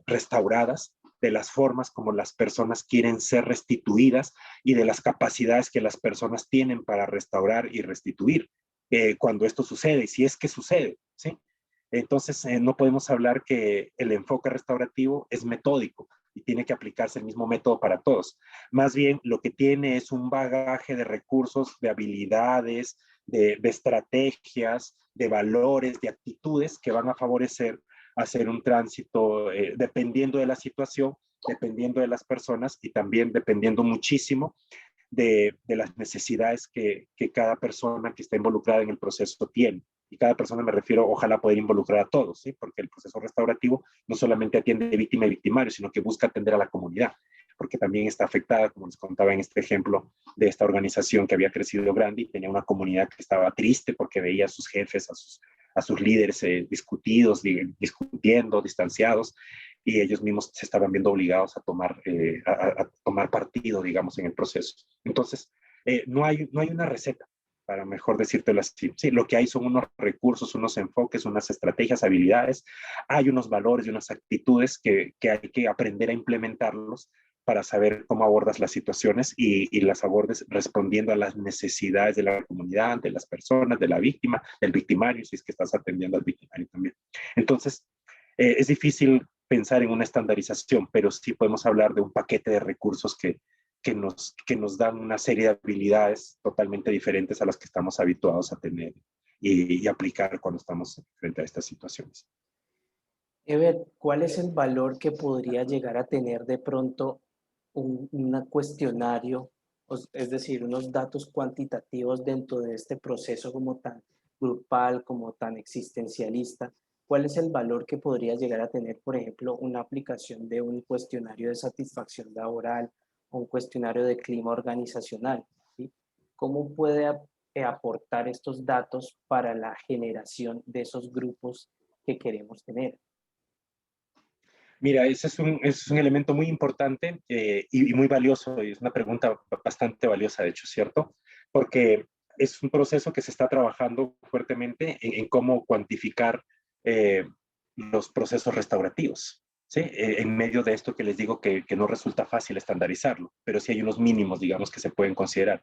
restauradas, de las formas como las personas quieren ser restituidas y de las capacidades que las personas tienen para restaurar y restituir cuando esto sucede y si es que sucede, ¿sí? Entonces, no podemos hablar que el enfoque restaurativo es metódico y tiene que aplicarse el mismo método para todos. Más bien, lo que tiene es un bagaje de recursos, de habilidades, de estrategias, de valores, de actitudes que van a favorecer hacer un tránsito dependiendo de la situación, dependiendo de las personas y también dependiendo muchísimo de las necesidades que cada persona que está involucrada en el proceso tiene. Y cada persona me refiero, ojalá poder involucrar a todos, ¿sí? Porque el proceso restaurativo no solamente atiende víctima y victimario, sino que busca atender a la comunidad, porque también está afectada, como les contaba en este ejemplo, de esta organización que había crecido grande y tenía una comunidad que estaba triste porque veía a sus jefes, a sus líderes discutiendo, distanciados, y ellos mismos se estaban viendo obligados a tomar partido, digamos, en el proceso. Entonces, no hay una receta, para mejor decírtelo así. Sí, lo que hay son unos recursos, unos enfoques, unas estrategias, habilidades, hay unos valores y unas actitudes que hay que aprender a implementarlos para saber cómo abordas las situaciones y las abordes respondiendo a las necesidades de la comunidad, de las personas, de la víctima, del victimario, si es que estás atendiendo al victimario también. Entonces, es difícil pensar en una estandarización, pero sí podemos hablar de un paquete de recursos que nos dan una serie de habilidades totalmente diferentes a las que estamos habituados a tener y aplicar cuando estamos frente a estas situaciones. Ever, ¿cuál es el valor que podría llegar a tener de pronto un cuestionario, es decir, unos datos cuantitativos dentro de este proceso como tan grupal, como tan existencialista? ¿Cuál es el valor que podría llegar a tener, por ejemplo, una aplicación de un cuestionario de satisfacción laboral o un cuestionario de clima organizacional? ¿Sí? ¿Cómo puede aportar estos datos para la generación de esos grupos que queremos tener? Mira, ese es un elemento muy importante y muy valioso, y es una pregunta bastante valiosa, de hecho, ¿cierto? Porque es un proceso que se está trabajando fuertemente en cómo cuantificar eh, los procesos restaurativos, ¿sí? En medio de esto que les digo que no resulta fácil estandarizarlo, pero sí hay unos mínimos, digamos, que se pueden considerar.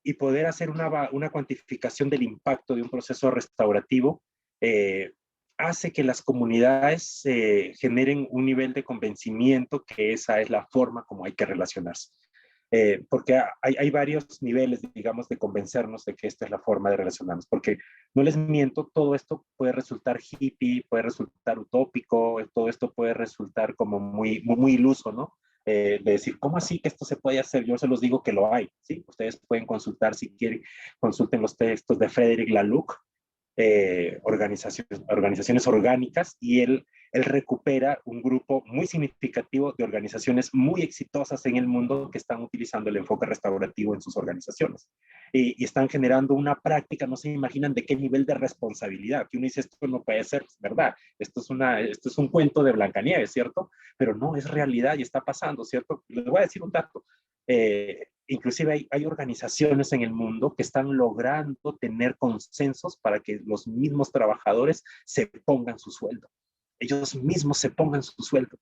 Y poder hacer una cuantificación del impacto de un proceso restaurativo eh, hace que las comunidades generen un nivel de convencimiento que esa es la forma como hay que relacionarse. Porque hay varios niveles, digamos, de convencernos de que esta es la forma de relacionarnos, porque no les miento, todo esto puede resultar hippie, puede resultar utópico, todo esto puede resultar como muy iluso, ¿no? De decir, ¿cómo así que esto se puede hacer? Yo se los digo que lo hay, ¿sí? Ustedes pueden consultar si quieren, consulten los textos de Frederic Laloux, organizaciones orgánicas, y él recupera un grupo muy significativo de organizaciones muy exitosas en el mundo que están utilizando el enfoque restaurativo en sus organizaciones y están generando una práctica, no se imaginan de qué nivel de responsabilidad, que uno dice, esto no puede ser verdad, esto es un cuento de Blancanieves, ¿cierto? Pero no, es realidad y está pasando, ¿cierto? Les voy a decir un dato. Inclusive hay organizaciones en el mundo que están logrando tener consensos para que los mismos trabajadores se pongan su sueldo. Ellos mismos se pongan su sueldo.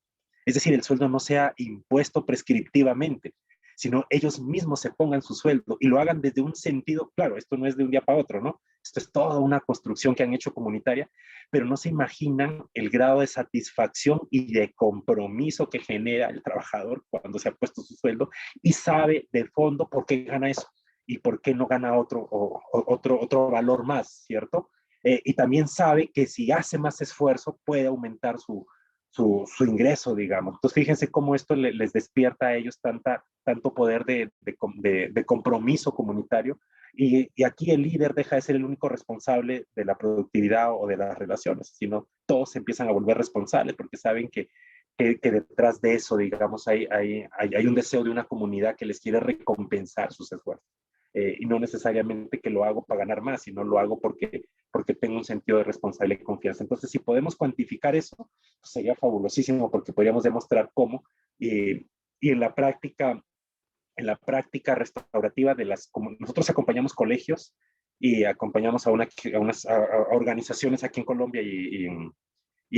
Es decir, el sueldo no sea impuesto prescriptivamente, sino ellos mismos se pongan su sueldo y lo hagan desde un sentido, claro, esto no es de un día para otro, ¿no? Esto es toda una construcción que han hecho comunitaria, pero no se imaginan el grado de satisfacción y de compromiso que genera el trabajador cuando se ha puesto su sueldo y sabe de fondo por qué gana eso y por qué no gana otro valor más, ¿cierto? Y también sabe que si hace más esfuerzo puede aumentar su ingreso, digamos. Entonces, fíjense cómo esto les despierta a ellos tanto poder de compromiso comunitario. Y aquí el líder deja de ser el único responsable de la productividad o de las relaciones, sino todos se empiezan a volver responsables porque saben que detrás de eso, digamos, hay un deseo de una comunidad que les quiere recompensar sus esfuerzos. Y no necesariamente que lo hago para ganar más, sino lo hago porque tengo un sentido de responsabilidad y confianza. Entonces, si podemos cuantificar eso, pues sería fabulosísimo porque podríamos demostrar cómo. Y en la práctica restaurativa como nosotros acompañamos colegios y acompañamos a organizaciones aquí en Colombia y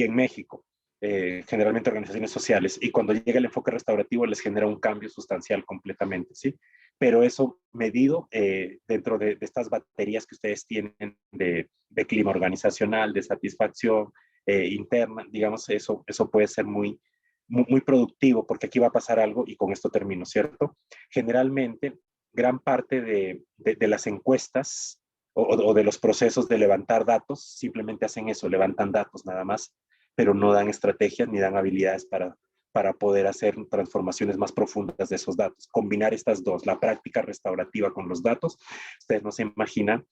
en México, generalmente organizaciones sociales, y cuando llega el enfoque restaurativo les genera un cambio sustancial completamente, ¿sí? Pero eso medido dentro de estas baterías que ustedes tienen de clima organizacional, de satisfacción interna, digamos, eso puede ser muy productivo, porque aquí va a pasar algo, y con esto termino, ¿cierto? Generalmente, gran parte de las encuestas o de los procesos de levantar datos simplemente hacen eso, levantan datos nada más, pero no dan estrategias ni dan habilidades para poder hacer transformaciones más profundas de esos datos. Combinar estas dos, la práctica restaurativa con los datos, ustedes no se imaginan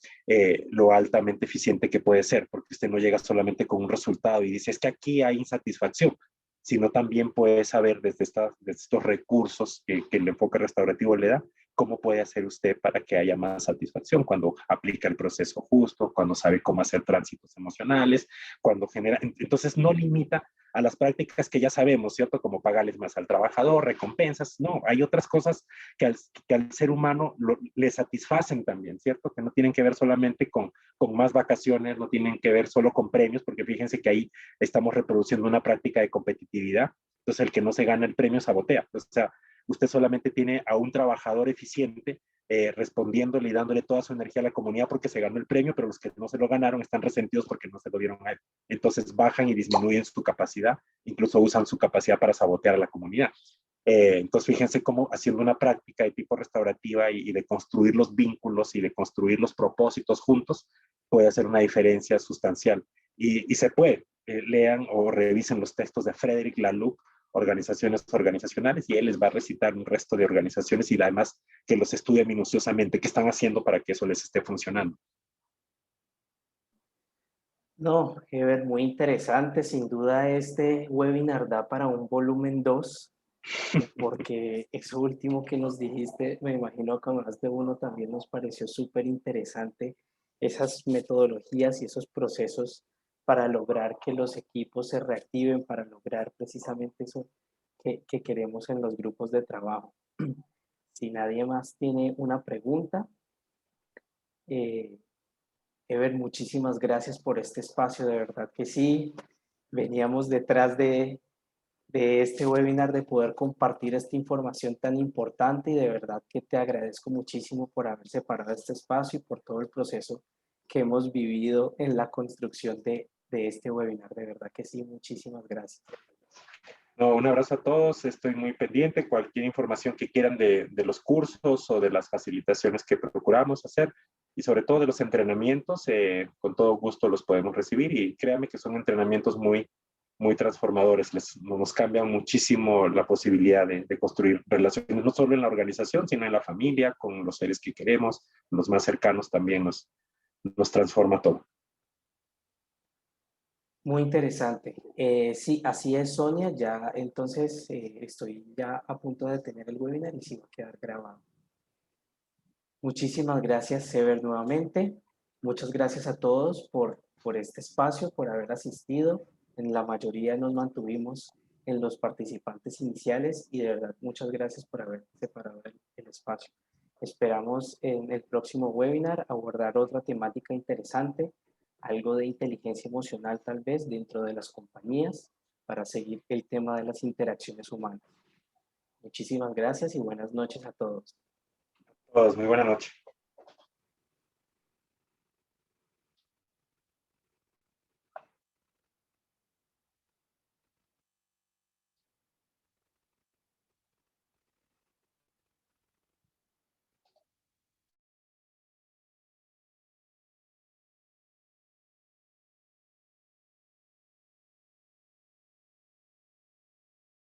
lo altamente eficiente que puede ser, porque usted no llega solamente con un resultado y dice, es que aquí hay insatisfacción, sino también puede saber desde estos recursos que el enfoque restaurativo le da, cómo puede hacer usted para que haya más satisfacción cuando aplica el proceso justo, cuando sabe cómo hacer tránsitos emocionales, cuando genera, entonces no limita a las prácticas que ya sabemos, ¿cierto? Como pagarles más al trabajador, recompensas, no, hay otras cosas que al ser humano le satisfacen también, ¿cierto? Que no tienen que ver solamente con más vacaciones, no tienen que ver solo con premios, porque fíjense que ahí estamos reproduciendo una práctica de competitividad, entonces el que no se gana el premio sabotea, o sea, usted solamente tiene a un trabajador eficiente respondiéndole y dándole toda su energía a la comunidad porque se ganó el premio, pero los que no se lo ganaron están resentidos porque no se lo dieron a él. Entonces bajan y disminuyen su capacidad, incluso usan su capacidad para sabotear a la comunidad. Entonces fíjense cómo haciendo una práctica de tipo restaurativa y de construir los vínculos y de construir los propósitos juntos puede hacer una diferencia sustancial. Y se puede, lean o revisen los textos de Frederick Laloux, organizaciones organizacionales, y él les va a recitar un resto de organizaciones y además que los estudie minuciosamente qué están haciendo para que eso les esté funcionando. No, Ever, muy interesante. Sin duda este webinar da para un volumen 2, porque eso último que nos dijiste, me imagino que a más de uno también nos pareció súper interesante, esas metodologías y esos procesos para lograr que los equipos se reactiven, para lograr precisamente eso que queremos en los grupos de trabajo. Si nadie más tiene una pregunta, Ever, muchísimas gracias por este espacio, de verdad que sí. Veníamos detrás de este webinar de poder compartir esta información tan importante y de verdad que te agradezco muchísimo por haber separado este espacio y por todo el proceso que hemos vivido en la construcción de este webinar. De verdad que sí, muchísimas gracias. No, un abrazo a todos, estoy muy pendiente. Cualquier información que quieran de los cursos o de las facilitaciones que procuramos hacer y sobre todo de los entrenamientos, con todo gusto los podemos recibir y créanme que son entrenamientos muy transformadores, nos cambian muchísimo la posibilidad de construir relaciones, no solo en la organización, sino en la familia, con los seres que queremos, los más cercanos también nos transforma todo. Muy interesante. Sí, así es, Sonia. Ya entonces estoy ya a punto de tener el webinar y sí va a quedar grabado. Muchísimas gracias, Sever, nuevamente. Muchas gracias a todos por este espacio, por haber asistido. En la mayoría nos mantuvimos en los participantes iniciales y de verdad muchas gracias por haber separado el espacio. Esperamos en el próximo webinar abordar otra temática interesante, algo de inteligencia emocional tal vez dentro de las compañías para seguir el tema de las interacciones humanas. Muchísimas gracias y buenas noches a todos. Todos, muy buena noche.